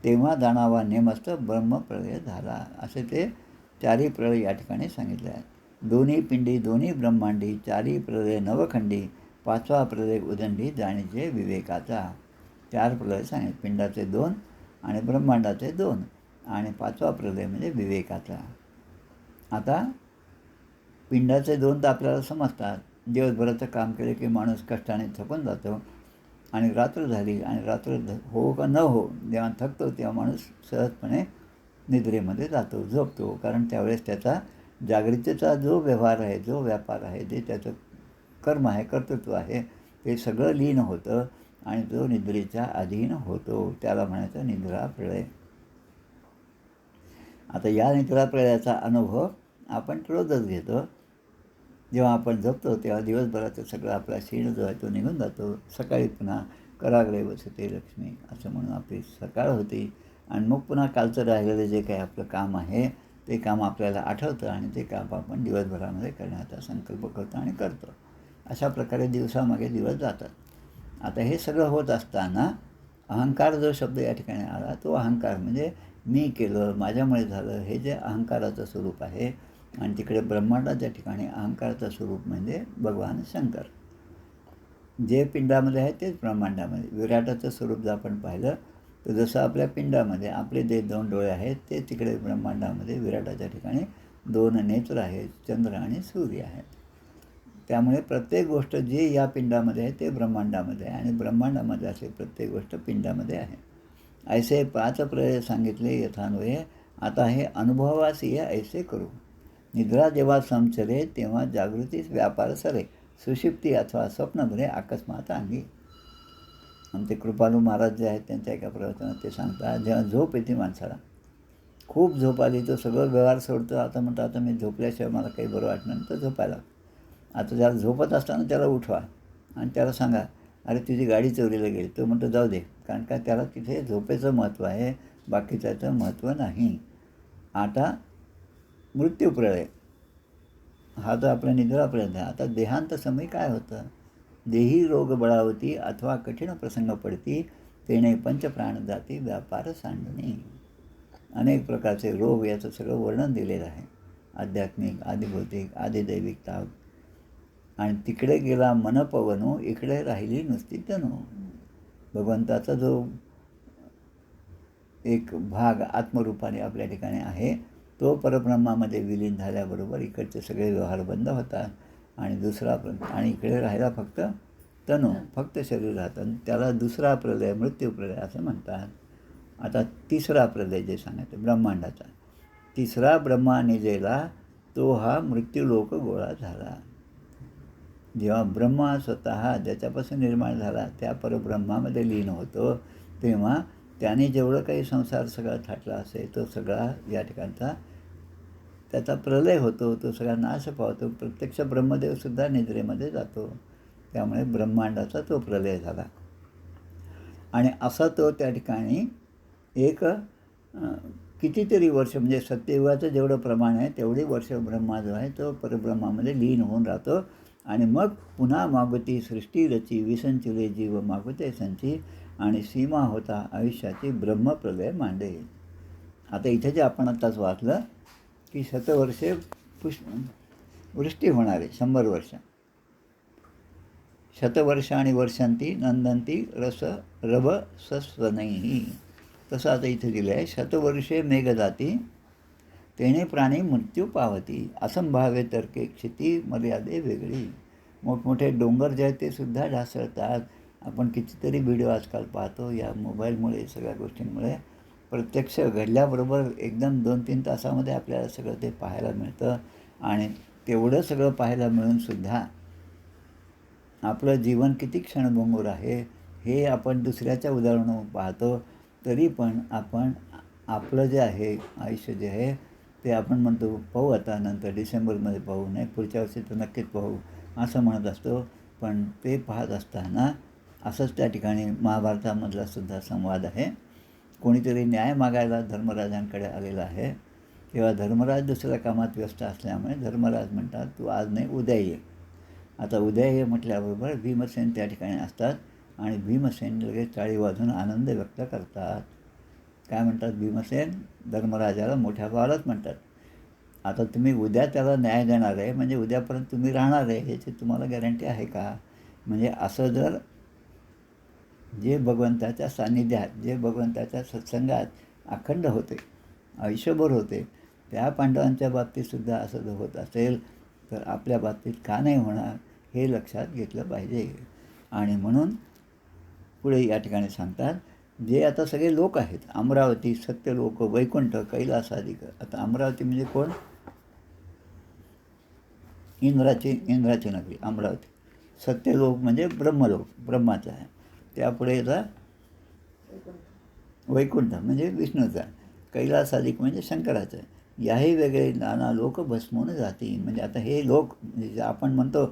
S1: तेव्हा जाणावा नेमस्त ब्रह्मप्रलय झाला. असे ते 4ही प्रलय या ठिकाणी सांगितले आहेत. दोन्ही पिंडी दोन्ही ब्रह्मांडी, 4ही प्रलय नवखंडी, 5वा प्रलय उदंडी जाणीचे विवेकाचा. 4 प्रलय सांगितले, पिंडाचे 2 आणि ब्रह्मांडाचे 2 आणि 5वा प्रलय म्हणजे विवेकाचा. आता पिंडाचे 2 तर आपल्याला समजतात. दिवसभराचं काम केलं की माणूस कष्टाने थकून जातो आणि रात्र झाली आणि रात्र हो का न हो, जेव्हा थकतो तेव्हा माणूस सहजपणे निद्रेमध्ये जातो, झोपतो. कारण त्यावेळेस त्याचा जागृतीचा जो व्यवहार आहे, जो व्यापार आहे, जे त्याचं कर्म आहे, कर्तृत्व आहे, ते सगळं लीन होतं आणि जो निद्रेच्या अधीन होतो. त्याला म्हणायचं निद्रा प्रलय. आता या निद्रा प्रलयाचा अनुभव आपण रोजच घेतो. जेव्हा आपण झोपतो तेव्हा दिवसभराचं सगळं आपला क्षीण जो आहे तो निघून जातो. सकाळी पुन्हा कराग्रे वसते लक्ष्मी असं म्हणून आपली सकाळ होती आणि मग पुन्हा कालचं राहिलेलं जे काही आपलं काम आहे ते काम आपल्याला आठवतं आणि ते काम आपण दिवसभरामध्ये करण्याचा संकल्प करतो आणि करतो. अशा प्रकारे दिवसामागे दिवस जातात. आता हे सगळं होत असताना अहंकार जो शब्द या ठिकाणी आला, तो अहंकार म्हणजे मी केलं, माझ्यामुळे झालं, हे जे अहंकाराचं स्वरूप आहे. आणि तिकडे ब्रह्मांडाच्या ठिकाणी अहंकाराचं स्वरूप म्हणजे भगवान शंकर. जे पिंडामध्ये आहे तेच ब्रह्मांडामध्ये. विराटाचं स्वरूप जर आपण पाहिलं तर जसं आपल्या पिंडामध्ये आपले जे 2 डोळे आहेत ते तिकडे ब्रह्मांडामध्ये विराटाच्या ठिकाणी 2 नेत्र आहेत, चंद्र आणि सूर्य आहेत. त्यामुळे प्रत्येक गोष्ट जे या पिंडामध्ये आहे ते ब्रह्मांडामध्ये आहे आणि ब्रह्मांडामध्ये असे प्रत्येक गोष्ट पिंडामध्ये आहे. ऐसे 5 प्रलय सांगितले यथान्वये, आता हे अनुभवास ये ऐसे करू. निद्रा जेव्हा संचरे तेव्हा जागृतीस व्यापार सरे, सुषिप्ती अथवा स्वप्नभरे अकस्मात अंगी. आमचे कृपालू महाराज जे आहेत त्यांच्या एका प्रवचनात ते सांगतात, जेव्हा झोप येते माणसाला, खूप झोप आली तो सगळं व्यवहार सोडतो. आता म्हणतो आता मी झोपल्याशिवाय मला काही बरं वाटणार नाही, तर झोपायला. आता ज्याला झोपत असताना त्याला उठवा आणि त्याला सांगा, अरे तुझी गाडी चोरीला गेली. तो म्हणतो जाऊ दे, कारण का त्याला तिथे झोपेचं महत्त्व आहे, बाकी त्याचं महत्त्व नाही. आता मृत्यूप्रलय हा तर आपला निद्रा प्रलय आहे. आता देहांत समय काय होतं, देही रोग बळावती अथवा कठीण प्रसंग पडती, तेणे पंचप्राण जाती व्यापार सांडणी. अनेक प्रकारचे रोग याचं सगळं वर्णन दिलेलं आहे. आध्यात्मिक, आदिभौतिक, आदिदैविक ताप, आणि तिकडे गेला मन पवनो, इकडे राहिली नुसती तनू. भगवंताचा जो एक भाग आत्मरूपाने आपल्या ठिकाणी आहे तो परब्रह्मामध्ये विलीन झाल्याबरोबर इकडचे सगळे व्यवहार बंद होतात आणि दुसरा आणि इकडे राहिला फक्त तनू, फक्त शरीर राहतं. त्याला दुसरा प्रलय, मृत्यू प्रलय असं म्हणतात. आता तिसरा प्रलय जे सांगायचं ब्रह्मांडाचा, तिसरा ब्रह्मा निजेला तो हा मृत्यूलोक गोळा झाला. जेव्हा ब्रह्मा स्वतः ज्याच्यापासून निर्माण झाला त्या परब्रह्मामध्ये लीन होतो तेव्हा त्याने जेवढं काही संसार सगळा थाटला असेल तो सगळा या ठिकाणचा त्याचा प्रलय होतो, तो सगळा नाश पावतो. प्रत्यक्ष ब्रह्मदेवसुद्धा निद्रेमध्ये जातो. त्यामुळे ब्रह्मांडाचा तो प्रलय झाला. आणि असा तो त्या ठिकाणी एक कितीतरी वर्ष, म्हणजे सत्ययुगाचं जेवढं प्रमाण आहे तेवढी वर्ष ब्रह्मा जो आहे तो परब्रह्मामध्ये लीन होऊन राहतो. आणि मग पुन्हा मागुती सृष्टी रची, विसंचिले जीव मागुते संची, आणि सीमा होता आयुष्याची ब्रह्मप्रलय मांडे. आता इथे जे आपण आत्ताच वाचलं की शतवर्षे वृष्टी होणार आहे, 100 वर्ष. शतवर्ष आणि वर्षांती नंदंती रस रभ सस्वनैही. तसं आता इथे दिलं आहे, शतवर्षे मेघजाती तेणे प्राणी मृत्यू पावती, असंभाव्य तर्के क्षिती मर्यादे वेगळी. मोठमोठे डोंगर जे आहेत ते सुद्धा ढासळतात. आपण कितीतरी व्हिडिओ आजकाल पाहतो या मोबाईलमुळे, सगळ्या गोष्टींमुळे. प्रत्यक्ष घडल्याबरोबर एकदम 2-3 तासामध्ये आपल्याला सगळं ते पाहायला मिळतं. आणि तेवढं सगळं पाहायला मिळूनसुद्धा आपलं जीवन किती क्षणभंगूर आहे हे आपण दुसऱ्याच्या उदाहरणं पाहतो. तरी पण आपण आपलं जे आहे आयुष्य जे आहे ते आपण म्हणतो पाहू, आता नंतर डिसेंबरमध्ये पाहू, नाही पुढच्या वर्षी तर नक्कीच पाहू असं म्हणत असतो. पण ते पाहत असताना असंच त्या ठिकाणी महाभारतामधला सुद्धा संवाद आहे. कोणीतरी न्याय मागायला धर्मराजांकडे आलेला आहे. तेव्हा धर्मराज दुसऱ्या कामात व्यस्त असल्यामुळे धर्मराज म्हणतात तू आज नाही उद्या ये. आता उद्या ये म्हटल्याबरोबर भीमसेन त्या ठिकाणी असतात आणि भीमसेन लगेच टाळी वाजून आनंद व्यक्त करतात. काय म्हणतात भीमसेन? धर्मराजाला मोठ्या भावालाच म्हणतात, आता तुम्ही उद्या त्याला न्याय देणार आहे म्हणजे उद्यापर्यंत तुम्ही राहणार आहे ह्याची तुम्हाला गॅरंटी आहे का? म्हणजे असं जर जे भगवंताच्या सान्निध्यात, जे भगवंताच्या सत्संगात अखंड होते, आयुष्यभर होते, त्या पांडवांच्या बाबतीतसुद्धा असं जर होत असेल तर आपल्या बाबतीत का नाही होणार हे लक्षात घेतलं पाहिजे. आणि म्हणून पुढे या ठिकाणी सांगतात जे आता सगळे लोक आहेत, अमरावती, सत्यलोक, वैकुंठ, कैलासादिक. आता अमरावती म्हणजे कोण? इंद्राची नगरी अमरावती. सत्यलोक म्हणजे ब्रह्मलोक, ब्रह्माचा आहे. त्यापुढे येतात वैकुंठ म्हणजे विष्णूचा. कैलासादिक म्हणजे शंकराचं. याही वेगळे नाना लोक भस्मून जाती. म्हणजे आता हे लोक म्हणजे आपण म्हणतो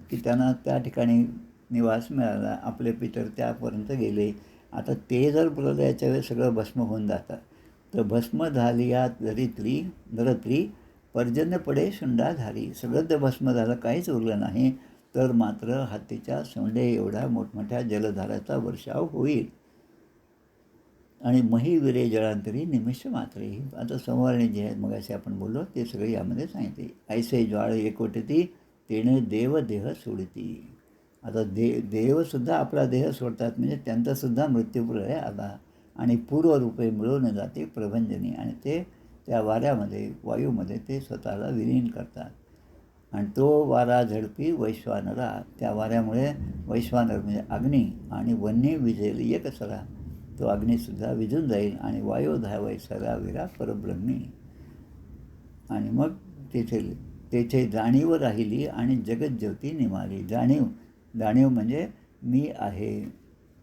S1: की त्यांना त्या ठिकाणी निवास मिळाला, आपले पितर त्यापर्यंत गेले. आता ते जर प्रलयाच्या वेळेस सगळं भस्म होऊन जातात तर भस्म झाली या धरित्री पर्जन्य पडे शुंडाधारी. सगळं ते भस्म झालं, काहीच उरलं नाही तर मात्र हत्तीच्या सोंडे एवढा मोठमोठ्या जलधाराचा वर्षाव होईल. आणि मही विरे जळांतरी निमिष मात्रे. आता संवारणी जे आहेत मगाशी आपण बोललो ते सगळे यामध्ये सांगितले. ऐसे ज्वाळ एकवटती तेणे देव देह सोडती. आता देवसुद्धा आपला देह सोडतात म्हणजे त्यांचासुद्धा मृत्यूप्रलय आला आणि पूर्वरूपे मिळवून जाते प्रभंजनी. आणि ते त्या वाऱ्यामध्ये, वायूमध्ये ते स्वतःला विलीन करतात. आणि तो वारा झडपी वैश्वानरा. त्या वाऱ्यामुळे वैश्वानर म्हणजे अग्नी आणि वन्य विजेल एकसरा. तो अग्निसुद्धा विजून जाईल आणि वायू धावय सराविरा परब्रह्मी. आणि मग तेथे जाणीव राहिली आणि जगज्योती निमाली. जाणीव म्हणजे मी आहे.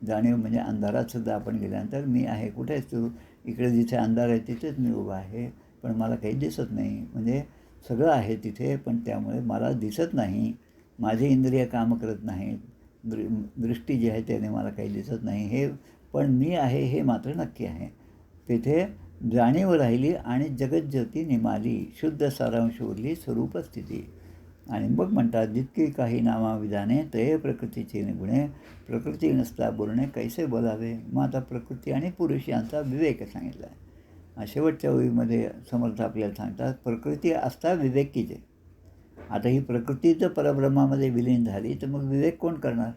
S1: जाणीव म्हणजे अंधारातसुद्धा आपण गेल्यानंतर मी आहे. कुठेच तू? इकडे जिथे अंधार आहे तिथेच मी उभा आहे पण मला काही दिसत नाही. म्हणजे सगळं आहे तिथे पण त्यामुळे मला दिसत नाही. माझे इंद्रिय काम करत नाहीत. दृष्टी जी आहे त्याने मला काही दिसत नाही. हे पण मी आहे हे मात्र नक्की आहे. तिथे जाणीव राहिली आणि जगज्योती निमाली. शुद्ध सारांश उरली स्वरूपस्थिती. आणि मग म्हणतात जितकी काही नामाविधाने ते प्रकृतीची निगुणे, प्रकृती नसता बोलणे कैसे बोलावे. मग आता प्रकृती आणि पुरुष यांचा विवेक सांगितला आहे. शेवटच्या ओळीमध्ये समर्थ आपल्याला सांगतात प्रकृती असता विवेकीचे. आता ही प्रकृती जर परब्रह्मामध्ये विलीन झाली तर मग विवेक कोण करणार?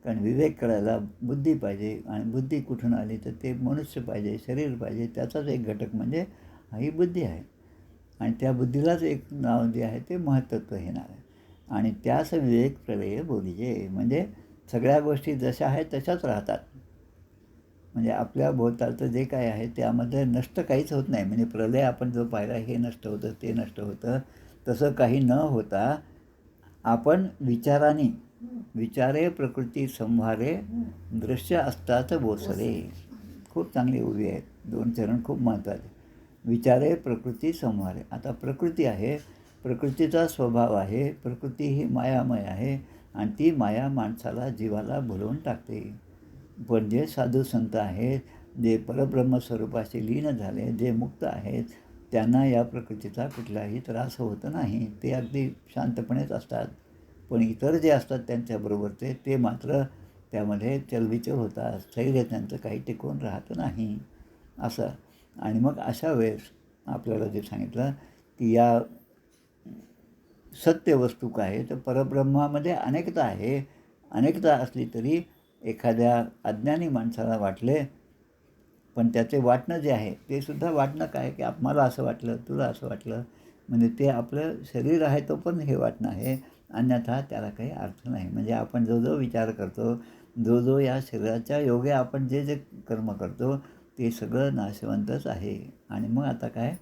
S1: कारण विवेक करायला बुद्धी पाहिजे, आणि बुद्धी कुठून आली तर ते मनुष्य पाहिजे, शरीर पाहिजे. त्याचाच एक घटक म्हणजे ही बुद्धी आहे. आणि त्या बुद्धीलाच एक नाव जे आहे ते महत्त्व हे नाव आहे. आणि त्याच विवेक प्रलय बोलिजे, म्हणजे सगळ्या गोष्टी जशा आहेत तशाच राहतात. म्हणजे आपल्या भोवतालचं जे काय आहे त्यामध्ये नष्ट काहीच होत नाही. म्हणजे प्रलय आपण जो पाहिला हे नष्ट होतं, ते नष्ट होतं, तसं काही न होता आपण विचाराने, विचारे प्रकृती संहारे दृश्य असतात बोसरे. खूप चांगली उभी आहे. 2 चरण खूप महत्त्वाचे. विचारे प्रकृती संहारे. आता प्रकृती आहे, प्रकृतीचा स्वभाव आहे, प्रकृती ही मायामय आहे, आणि ती माया माणसाला, जीवाला भुलवून टाकते. पण जे साधू संत आहेत, जे परब्रह्म स्वरूपाशी लीन झाले, जे मुक्त आहेत, त्यांना या प्रकृतीचा कुठलाही त्रास होत नाही. ते अगदी शांतपणेच असतात. पण इतर जे असतात त्यांच्याबरोबरचे ते मात्र त्यामध्ये चलबिचल होतात. स्थैर्य त्यांचं काही टिकून राहत नाही असं. आणि मग अशा वेळेस आपल्याला जे सांगितलं की या सत्य वस्तू काय आहे, तर परब्रह्मामध्ये अनेकता आहे. अनेकता असली तरी एखाद्या अज्ञानी माणसाला वाटले, पण त्याचे वाटणं जे आहे ते सुद्धा वाटणं काय, की मला असं वाटलं, तुला असं वाटलं, म्हणजे ते आपलं शरीर आहे तो पण हे वाटणं आहे. अन्यथा त्याला काही अर्थ नाही. म्हणजे आपण जो जो विचार करतो, जो जो या शरीराच्या योगे आपण जे जे कर्म करतो ते सगळं नाशवंतच आहे. आणि मग आता काय,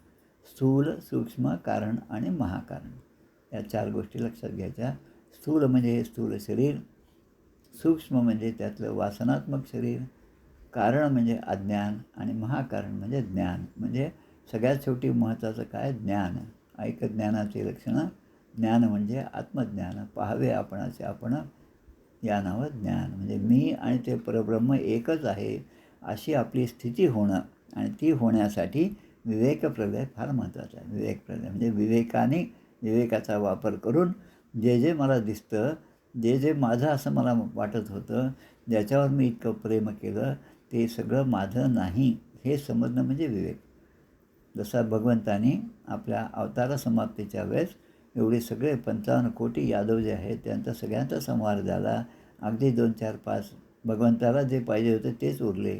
S1: स्थूल, सूक्ष्म, कारण आणि महाकारण, या 4 गोष्टी लक्षात घ्यायच्या. स्थूल म्हणजे स्थूल शरीर, सूक्ष्म म्हणजे त्यातलं वासनात्मक शरीर, कारण म्हणजे अज्ञान, आणि महाकारण म्हणजे ज्ञान. म्हणजे सगळ्यात शेवटी महत्त्वाचं काय, ज्ञान. ऐक ज्ञानाची लक्षणं. ज्ञान म्हणजे आत्मज्ञान. पाहावे आपणाचे आपण, या नावं ज्ञान. म्हणजे मी आणि ते परब्रह्म एकच आहे अशी आपली स्थिती होणं, आणि ती होण्यासाठी विवेक प्रलय फार महत्त्वाचा आहे. विवेक प्रलय म्हणजे विवेकाचा वापर करून जे जे मला दिसतं, जे जे माझं असं मला वाटत होतं, ज्याच्यावर मी इतकं प्रेम केलं, ते सगळं माझं नाही हे समजणं म्हणजे विवेक. जसा भगवंतानी आपल्या अवतार समाप्तीच्या वेळेस एवढे सगळे 55 कोटी यादव जे आहेत त्यांचा सगळ्यांचा संहार झाला. अगदी 2, 4, 5 भगवंताला जे पाहिजे होते तेच उरले.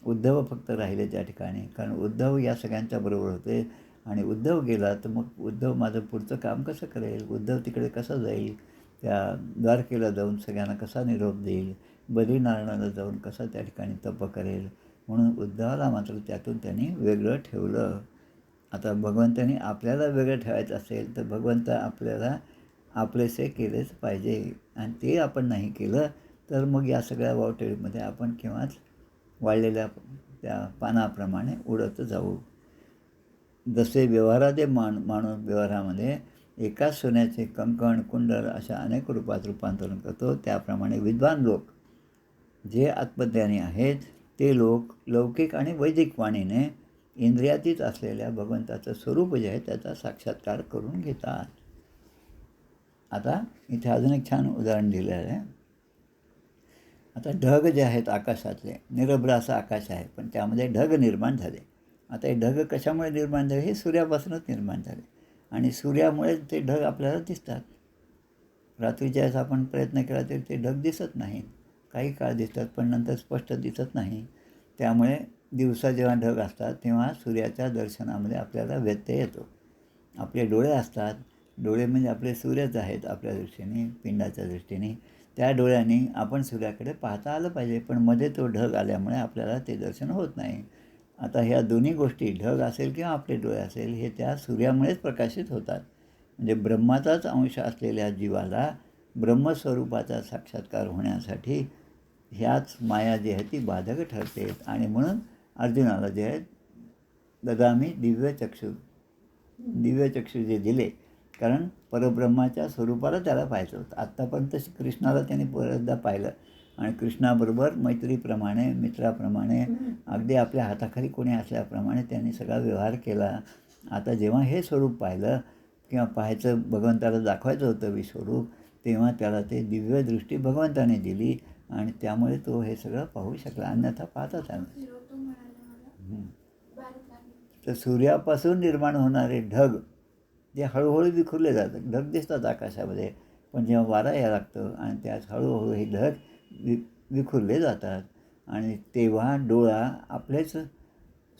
S1: उद्धव फक्त राहिले त्या ठिकाणी, कारण उद्धव या सगळ्यांच्या बरोबर होते. आणि उद्धव गेला तर मग उद्धव माझं पुढचं काम कसं करेल, उद्धव तिकडे कसं जाईल, त्या द्वारकेला जाऊन सगळ्यांना कसा निरोप देईल, बद्रीनारायणाला जाऊन कसा त्या ठिकाणी तप करेल. म्हणून उद्धवाला मात्र त्यातून त्यांनी वेगळं ठेवलं. आता भगवंतानी आपल्याला वेगळं ठेवायचं असेल तर भगवंत आपल्याला आपलेसे केलेच पाहिजे, आणि ते आपण नाही केलं तर मग या सगळ्या वावटेळीमध्ये आपण केव्हाच वाळलेल्या त्या पानाप्रमाणे उडत जाऊ. जसे व्यवहाराचे माणूस व्यवहारामध्ये एकाच सोन्याचे कंकण, कुंडल अशा अनेक रूपात रूपांतरण करतो, त्याप्रमाणे विद्वान लोक जे आत्मज्ञानी आहेत ते लोक लौकिक आणि वैदिक वाणीने इंद्रियातीत असलेल्या भगवंताचं स्वरूप जे आहे त्याचा साक्षात्कार करून घेतात. आता इथे अजून एक छान उदाहरण दिलं आहे. आता ढग जे आहेत आकाशातले, निरभ्र असं आकाश आहे, पण त्यामध्ये ढग निर्माण झाले. आता हे ढग कशामुळे निर्माण झाले, हे सूर्यापासूनच निर्माण झाले, आणि सूर्यामुळे ते ढग आपल्याला दिसतात. रात्रीच्या वेळेस आपण प्रयत्न केला तरी ते ढग दिसत नाहीत. काही काळ दिसतात पण नंतर स्पष्ट दिसत नाही. त्यामुळे दिवसा जेव्हा ढग असतात तेव्हा सूर्याच्या दर्शनामध्ये आपल्याला व्यत्यय येतो. आपले डोळे असतात, डोळे म्हणजे आपले सूर्यच आहेत आपल्या दृष्टीने, पिंडाच्या दृष्टीने. त्या डोळ्यांनी आपण सूर्याकडे पाहता आलं पाहिजे, पण मध्ये तो ढग आल्यामुळे आपल्याला ते दर्शन होत नाही. आता ह्या दोन्ही गोष्टी, ढग असेल किंवा आपले डोळे असेल, हे त्या सूर्यामुळेच प्रकाशित होतात. म्हणजे ब्रह्माचाच अंश असलेल्या जीवाला ब्रह्मस्वरूपाचा साक्षात्कार होण्यासाठी ह्याच माया जी आहे ती बाधक ठरते. आणि म्हणून अर्जुनाला जे आहे ददामी दिव्यचक्षु जे दिले, कारण परब्रह्माच्या स्वरूपाला त्याला पाहायचं होतं. आत्तापर्यंत कृष्णाला त्याने बऱ्याचदा पाहिलं, आणि कृष्णाबरोबर मैत्रीप्रमाणे, मित्राप्रमाणे, अगदी आपल्या हाताखाली कोणी असल्याप्रमाणे त्यांनी सगळा व्यवहार केला. आता जेव्हा हे स्वरूप पाहिलं किंवा पाहायचं, भगवंताला दाखवायचं होतं विश्वरूप, तेव्हा त्याला ते दिव्य दृष्टी भगवंताने दिली, आणि त्यामुळे तो हे सगळं पाहू शकला, अन्यथा पाहताच आला. तर सूर्यापासून निर्माण होणारे ढग जे हळूहळू विखुरले जातात. ढग दिसतात आकाशामध्ये, पण जेव्हा वारा यायला लागतं आणि त्यात हळूहळू हे ढग विखुरले जातात आणि तेव्हा डोळा आपलेच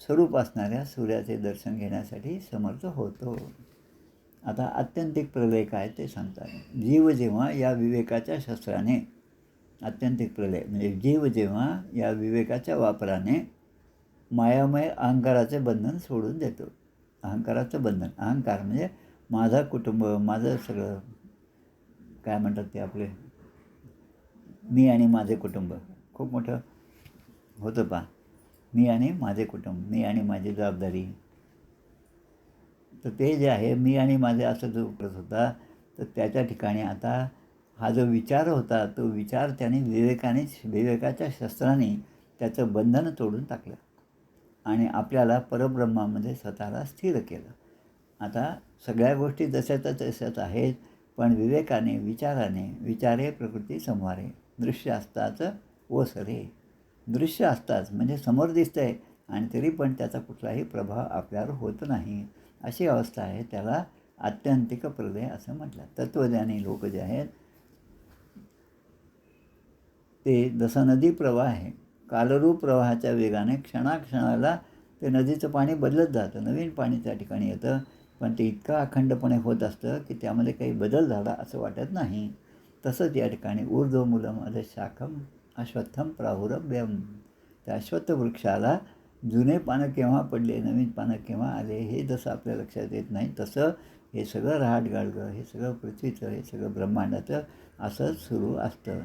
S1: स्वरूप असणाऱ्या सूर्याचे दर्शन घेण्यासाठी समर्थ होतो. आता आत्यंतिक प्रलय काय ते सांगतात. जीव जेव्हा या विवेकाच्या शस्त्राने, आत्यंतिक प्रलय म्हणजे जीव जेव्हा या विवेकाच्या वापराने मायामय अहंकाराचे बंधन सोडून देतो. अहंकाराचं बंधन, अहंकार म्हणजे माझं कुटुंब, माझं सगळं काय म्हणतात ते आपले मी आणि माझे कुटुंब खूप मोठं होतं पहा. मी आणि माझे कुटुंब, मी आणि माझी जबाबदारी. तर ते जे आहे मी आणि माझे असं जो करत होता, तर त्याच्या ठिकाणी आता हा जो विचार होता, तो विचार त्याने विवेकाच्या शस्त्राने त्याचं बंधन तोडून टाकलं आणि आपल्याला परब्रह्मामध्ये स्वतःला स्थिर केलं. आता सगळ्या गोष्टी जशाच्या तशाच आहेत, पण विवेकाने, विचारे प्रकृती संहारे, दृश्य असताच ओसरे. दृश्य असताच म्हणजे समोर दिसतंय आणि तरी पण त्याचा कुठलाही प्रभाव आपल्यावर होत नाही, अशी अवस्था आहे. त्याला आत्यंतिक प्रलय असं म्हटलं. तत्त्वज्ञानी लोक जे आहेत ते जसा नदी प्रवाह आहे, कालरूप प्रवाहाच्या वेगाने क्षणाक्षणाला ते नदीचं पाणी बदलत जातं, नवीन पाणी त्या ठिकाणी येतं, पण ते इतकं अखंडपणे होत असतं की त्यामध्ये काही बदल झाला असं वाटत नाही. तसंच या ठिकाणी ऊर्ध्वमूलमध्ये शाखम अश्वत्थम प्राहुरभ्यम, त्या अश्वत्थ वृक्षाला जुने पानं केव्हा पडले, नवीन पानं केव्हा आले, हे जसं आपल्या लक्षात येत नाही, तसं हे सगळं रहाटगाडगं, हे सगळं पृथ्वीचं, हे सगळं ब्रह्मांडाचं असंच सुरू असतं.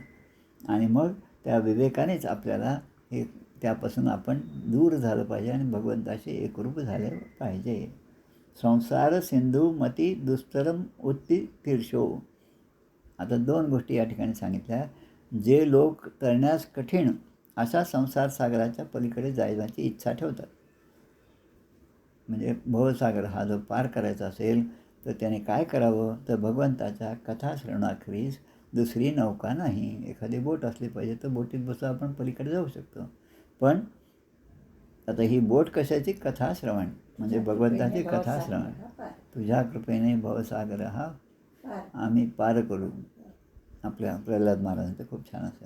S1: आणि मग त्या विवेकानेच आपल्याला हे त्यापासून आपण दूर झालं पाहिजे आणि भगवंताशी एकरूप झाले पाहिजे. संसार सिंधू मती दुस्तरम उत्ती तीर्षो. आता 2 गोष्टी या ठिकाणी सांगितल्या. जे लोक तरण्यास कठीण अशा संसार सागराच्या पलीकडे जायची इच्छा ठेवतात, म्हणजे भवसागर हा जो पार करायचा असेल तर त्याने काय करावं, तर भगवंताच्या कथा श्रवणाखेरीज दुसरी नौका नाही. एखादी बोट असली पाहिजे, तर बोटीत बसून आपण पलीकडे जाऊ शकतो. पण आता ही बोट कशाची, कथा श्रवण म्हणजे भगवंताची कथा श्रवण. तुझ्या कृपेने भवसागर हा आम्ही पार करू. आपल्या प्रल्हाद महाराजांचं खूप छान असं.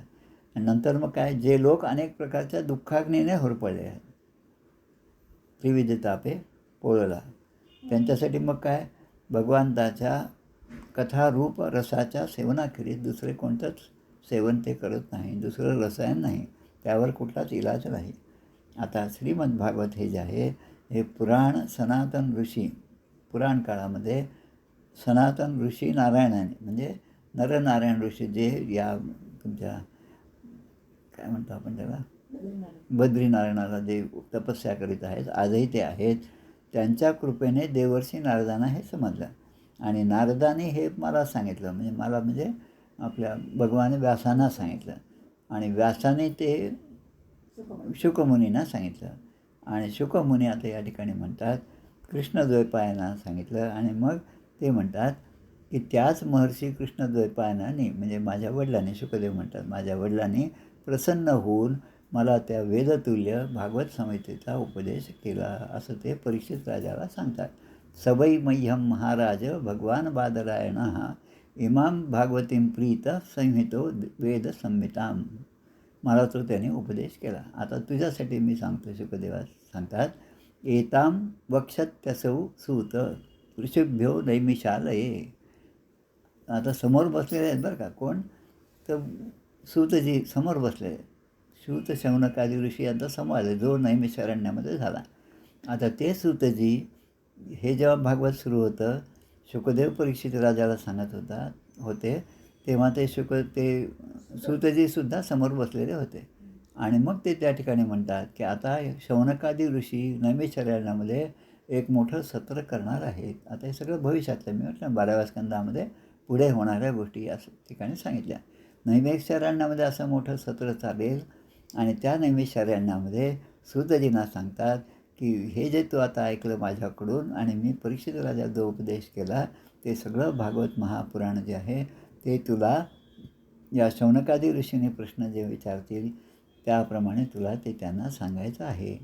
S1: आणि नंतर मग काय, जे लोक अनेक प्रकारच्या दुःखाग्नीने होरपळले आहेत, त्रिविध तापे पोळला, त्यांच्यासाठी मग काय, भगवंताच्या कथारूप रसाच्या सेवनाखेरीज दुसरे कोणतंच सेवन ते करत नाही, दुसरं रसायन नाही, त्यावर कुठलाच इलाज नाही. आता श्रीमद भागवत हे जे आहे हे पुराण सनातन ऋषी, पुराण काळामध्ये सनातन ऋषी नारायणाने म्हणजे नरनारायण ऋषी जे या तुमच्या काय म्हणतो आपण त्याला बद्रीनारायणाला जे तपस्या करीत आहेत, आजही ते आहेत, त्यांच्या कृपेने देवर्षी नारदांना हे समजलं. आणि नारदाने हे मला सांगितलं, म्हणजे मला म्हणजे आपल्या भगवान व्यासांना सांगितलं आणि व्यासाने ते शुकमुनींना सांगितलं आणि शुकमुनी आता या ठिकाणी म्हणतात कृष्णद्वैपायनांना सांगितलं. आणि मग ते म्हणतात की त्याच महर्षी कृष्णद्वैपायनांनी म्हणजे माझ्या वडिलांनी, शुकदेव म्हणतात माझ्या वडिलांनी प्रसन्न होऊन मला त्या वेदतुल्य भागवत संहितेचा उपदेश केला, असं ते परीक्षित राजाला सांगतात. सवै मह्यम महाराज भगवान बादरायण इमाम भागवतीं प्रीत संहितो वेद संहिताम, मला तो त्याने उपदेश केला. आता तुझ्यासाठी मी सांगतो, शुकदेवा सांगतात, एताम वक्षत्यसौ सूत ऋषिभ्यो नैमिषालये. आता समोर बसलेले आहेत बरं का, कोण, तर सूतजी समोर बसले, सूत शौनकादी ऋषी यांचा संवाद आहे जो नैमिषारण्यामध्ये झाला. आता ते सूतजी हे जेव्हा भागवत सुरू होतं, शुकदेव परीक्षित राजाला सांगत होते, तेव्हा ते सूतजीसुद्धा समोर बसलेले होते. आणि मग ते त्या ठिकाणी म्हणतात की आता शौनकादी ऋषी नैमिषारण्यामध्ये एक मोठं सत्र करणार आहेत. आता हे सगळं भविष्यातलं, मी म्हटलं 12व्या स्कंदामध्ये पुढे होणाऱ्या गोष्टी या ठिकाणी सांगितल्या. नैमिषारण्यामध्ये असं मोठं सत्र चालेल आणि त्या नैमिषारण्यामध्ये सूतजींना सांगतात की हे जे तू आता ऐकलं माझ्याकडून आणि मी परीक्षित राजा जो उपदेश केला, ते सगळं भागवत महापुराण जे आहे ते तुला या शौनकादी ऋषीने प्रश्न जे विचारतील त्याप्रमाणे तुला ते त्यांना सांगायचं आहे.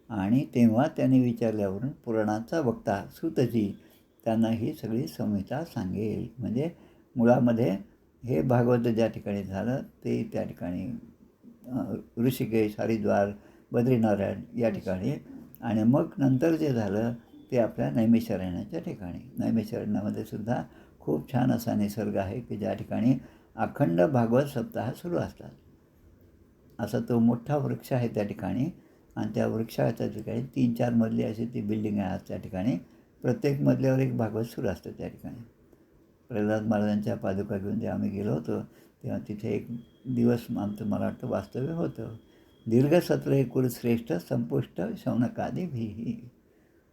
S1: आणि तेव्हा त्यांनी विचारल्यावरून पुराणाचा वक्ता सूतजी त्यांना ही सगळी संहिता सांगेल. म्हणजे मुळामध्ये हे भागवत ज्या ठिकाणी झालं ते त्या ठिकाणी ऋषिकेश, हरिद्वार, बद्रीनारायण या ठिकाणी, आणि मग नंतर जे झालं ते आपल्या नैमिषारण्याच्या ठिकाणी. नैमिषारण्यामध्ये सुद्धा खूप छान असा निसर्ग आहे की ज्या ठिकाणी अखंड भागवत सप्ताह सुरू असतात. असा तो मोठा वृक्ष आहे त्या ठिकाणी, आणि त्या वृक्षाच्या ठिकाणी 3-4 मजली अशी ती बिल्डिंग आहे त्या ठिकाणी. प्रत्येक मजल्यावर एक भागवत सुरू असतं त्या ठिकाणी. प्रल्हाद महाराजांच्या पादुका घेऊन जे आम्ही गेलो होतो तेव्हा तिथे एक दिवस आमचं मला वाटतं वास्तव्य होतं. दीर्घसत्र कुलश्रेष्ठ संपुष्ट शौनकादी भीही.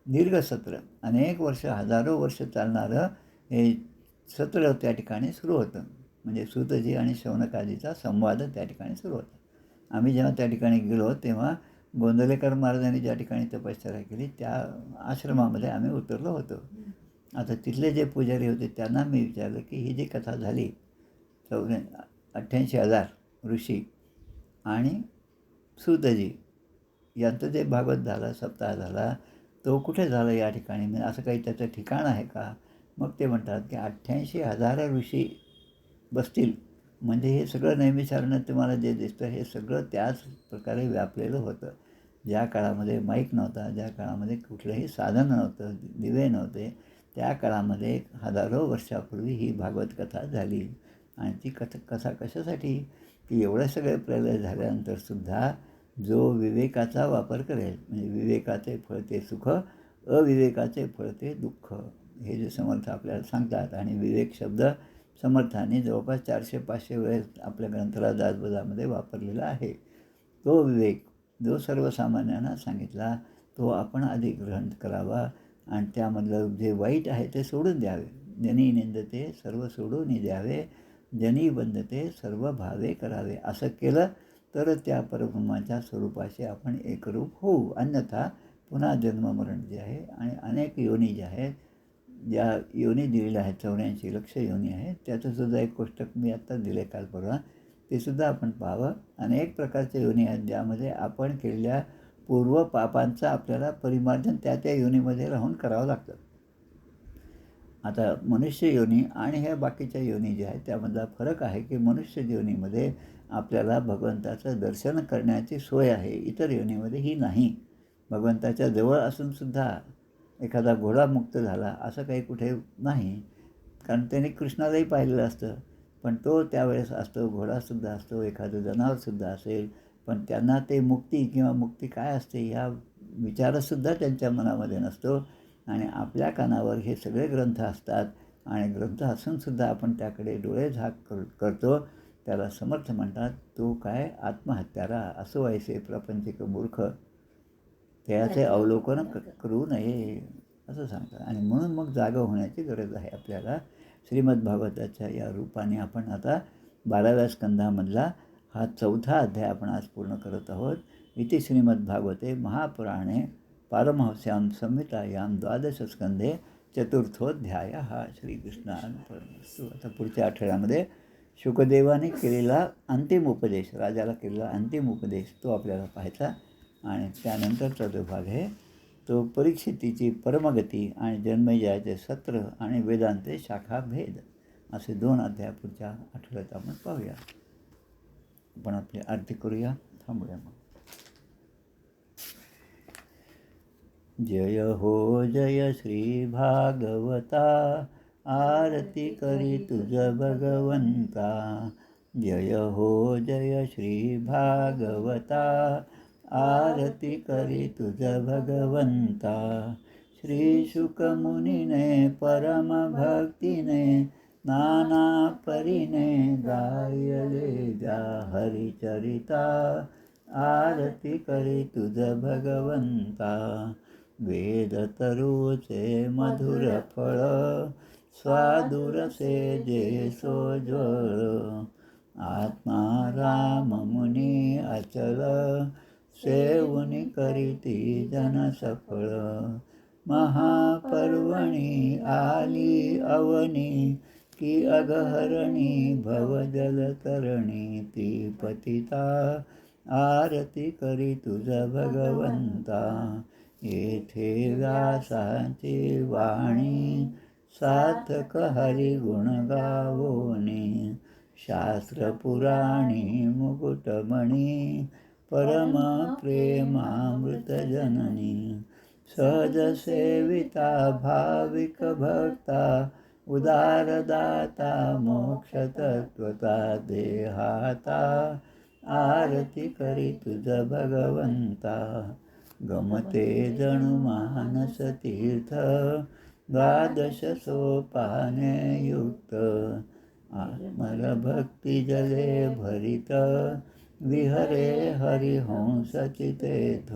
S1: दीर्घसत्र, अनेक वर्ष, हजारो वर्ष चालणारं हे सत्र त्या ठिकाणी सुरू होतं. म्हणजे सूतजी आणि शौनकादीचा संवाद त्या ठिकाणी सुरू होता. आम्ही जेव्हा त्या ठिकाणी गेलो तेव्हा गोंदवलेकर महाराजांनी ज्या ठिकाणी तपश्चर्या केली त्या आश्रमामध्ये आम्ही उतरलो होतो. आता तिथले जे पुजारी होते त्यांना मी विचारलं की ही जी कथा झाली 88,000 ऋषी आणि सूतजी यांचं जे भागवत झाला, सप्ताह झाला, तो कुठे झाला या ठिकाणी, म्हणजे असं काही त्याचं ठिकाण आहे का? मग ते म्हणतात की 88,000 ऋषी बसतील, म्हणजे हे सगळं नैमिषारण्य तुम्हाला जे दिसतं हे सगळं त्याच प्रकारे व्यापलेलं होतं. ज्या काळामध्ये माईक नव्हता, ज्या काळामध्ये कुठलंही साधन नव्हतं, दिवे नव्हते, त्या काळामध्ये हजारो वर्षापूर्वी ही भागवत कथा झाली. आणि ती कथा कशासाठी की एवढे सगळे प्रलय झाल्यानंतरसुद्धा जो विवेकाचा वापर करेल, म्हणजे विवेकाचे फळते सुख, अविवेकाचे फळते दुःख, हे जे समर्थ आपल्याला सांगतात. आणि विवेक शब्द समर्थांनी जवळपास 400-500 वेळेस आपल्या ग्रंथराज दासबोधामध्ये वापरलेला आहे. तो विवेक जो सर्वसामान्यांना सांगितला तो आपण आधी ग्रहण करावा, आणि त्यामधलं जे वाईट आहे ते सोडून द्यावे. जनी निंदते सर्व सोडून द्यावे, जनी बंधते सर्व भावे करावे. असं केलं तर त्या परब्रह्माच्या स्वरूपाशी आपण एकरूप होऊ. अन्यथा पुन्हा जन्ममरण जे आहे आणि अनेक योनी ज्या आहेत, ज्या योनी दिलेल्या आहेत, 84 लक्ष योनी आहेत, त्याचंसुद्धा एक कोष्टक मी आत्ता दिले काल परवा, ते सुद्धा आपण पाहावं. अनेक प्रकारच्या योनी आहेत ज्यामध्ये आपण केलेल्या पूर्व पापांचं आपल्याला परिमार्जन त्या योनीमध्ये राहून करावं लागतं. आता मनुष्य योनी आणि ह्या बाकीच्या योनी ज्या आहेत त्यामधला फरक आहे की मनुष्य योनीमध्ये आपल्याला भगवंताचं दर्शन करण्याची सोय आहे, इतर योनीमध्ये ही नाही. भगवंताच्या जवळ असूनसुद्धा एखादा घोडा मुक्त झाला असं काही कुठे नाही, कारण त्याने कृष्णालाही पाहिलेलं असतं, पण तो त्यावेळेस असतो, घोडासुद्धा असतो, एखादं जनावरसुद्धा असेल, पण त्यांना ते मुक्ती किंवा मुक्ती काय असते ह्या विचारसुद्धा त्यांच्या मनामध्ये नसतो. आणि आपल्या कानावर हे सगळे ग्रंथ असतात, आणि ग्रंथ असूनसुद्धा आपण त्याकडे डोळे झाक करतो. त्याला समर्थ म्हणतात. तो काय आत्महत्यारा असो ऐसे प्रपंचिक मूर्ख, त्याचे अवलोकन करू नये असं सांगतात. आणि म्हणून मग जागा होण्याची गरज आहे आपल्याला. श्रीमद भागवताच्या या रूपाने आपण आता 12व्या स्कंधामधला हा 4था अध्याय आपण आज पूर्ण करत आहोत. इति श्रीमद्भागवते महापुराणे पारमहंस्यां संहितायां 12 स्कंधे 4थोऽध्यायः. श्रीकृष्णार्पणमस्तु. आता पुढच्या आठवड्यामध्ये शुकदेवाने केलेला अंतिम उपदेश, राजाला केलेला अंतिम उपदेश तो आपल्याला पाहायचा. आणि त्यानंतरचा जो भाग आहे तो परीक्षितीची परमगती आणि जन्मेजयाचे सत्र आणि वेदांते शाखा भेद, असे 2 अध्याय पुढच्या आठवड्यात आपण पाहूया. आपण आपली आरती करूया, थांबूया मग. जय हो जय श्री भागवता, आरती करी तुझ भगवंता. जय हो जय श्री भागवता, आरती करी तुझ भगवंता. श्री शुकमुनीने परम भक्तीने नाना परीने गायले जा हरिचरिता. आरती करी तुझ भगवंता. वेद तरुचे मधुर फळ, स्वादुरसे जे सोज्वळ. आत्मा राम मुनी अचल, सेवुनी करीती जन सफळ. महापर्वणी आली अवनी, की अगहरणी भवजल तरणी. ती पतिता आरती करी तुझ भगवंता. येथे व्यासाची वाणी सार्थक हरिगुण गावोनी. शास्त्र पुराणी मुकुटमणी परम प्रेमामृत जननी. सहज सेविता भाविक भक्ता उदारदाता मोक्ष तत्वता देहाता. आरती करी तुझ भगवंता गमते जणू मानस तीर्थ. द्वादश सोपाने युक्त आत्मल भक्ती जले भरित. विहरे हरिहंस चितेथ.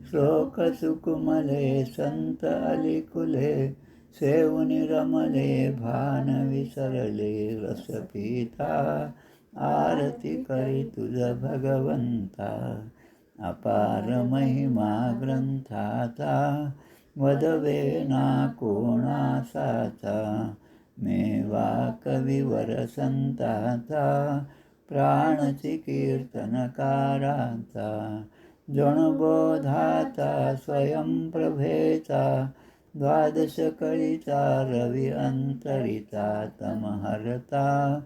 S1: श्लोक सुकुमले संत अलिकुले. सेवुनि रमले भान विसरले रस पिता. आरती करी तुझ भगवंता अपार महिमा ग्रंथाचा. वदवे ना कोणासाचा. मेवा कविवर संताचा. प्राणची कीर्तनकाराचा. जणबोधाचा स्वयंप्रभेचा. द्वादश कळीचा रवी अंतरिता तमहरता.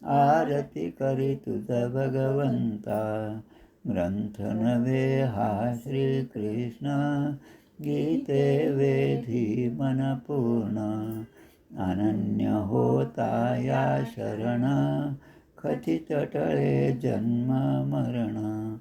S1: आरती करी तुझ भगवंता. ग्रंथ नव्हे हा श्रीकृष्ण. गीते वेधी मन पूर्ण. अनन्य होता या शरण. खचित टळे जन्म मरण.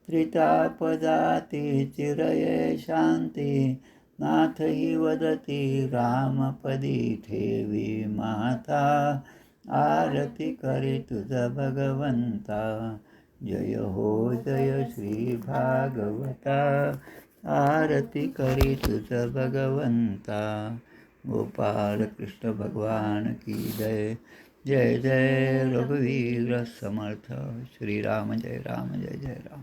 S1: त्रितापदाती चिरये शांती. नाथ ही वदती रामपदी ठेवी माता. आरती करी तुझ भगवंता. जय हो जय श्री भागवता. आरती करी तुझ भगवंता. गोपाल कृष्ण भगवान की जय. जय जय रघुवीर समर्थ. श्रीराम जय राम जय जय राम.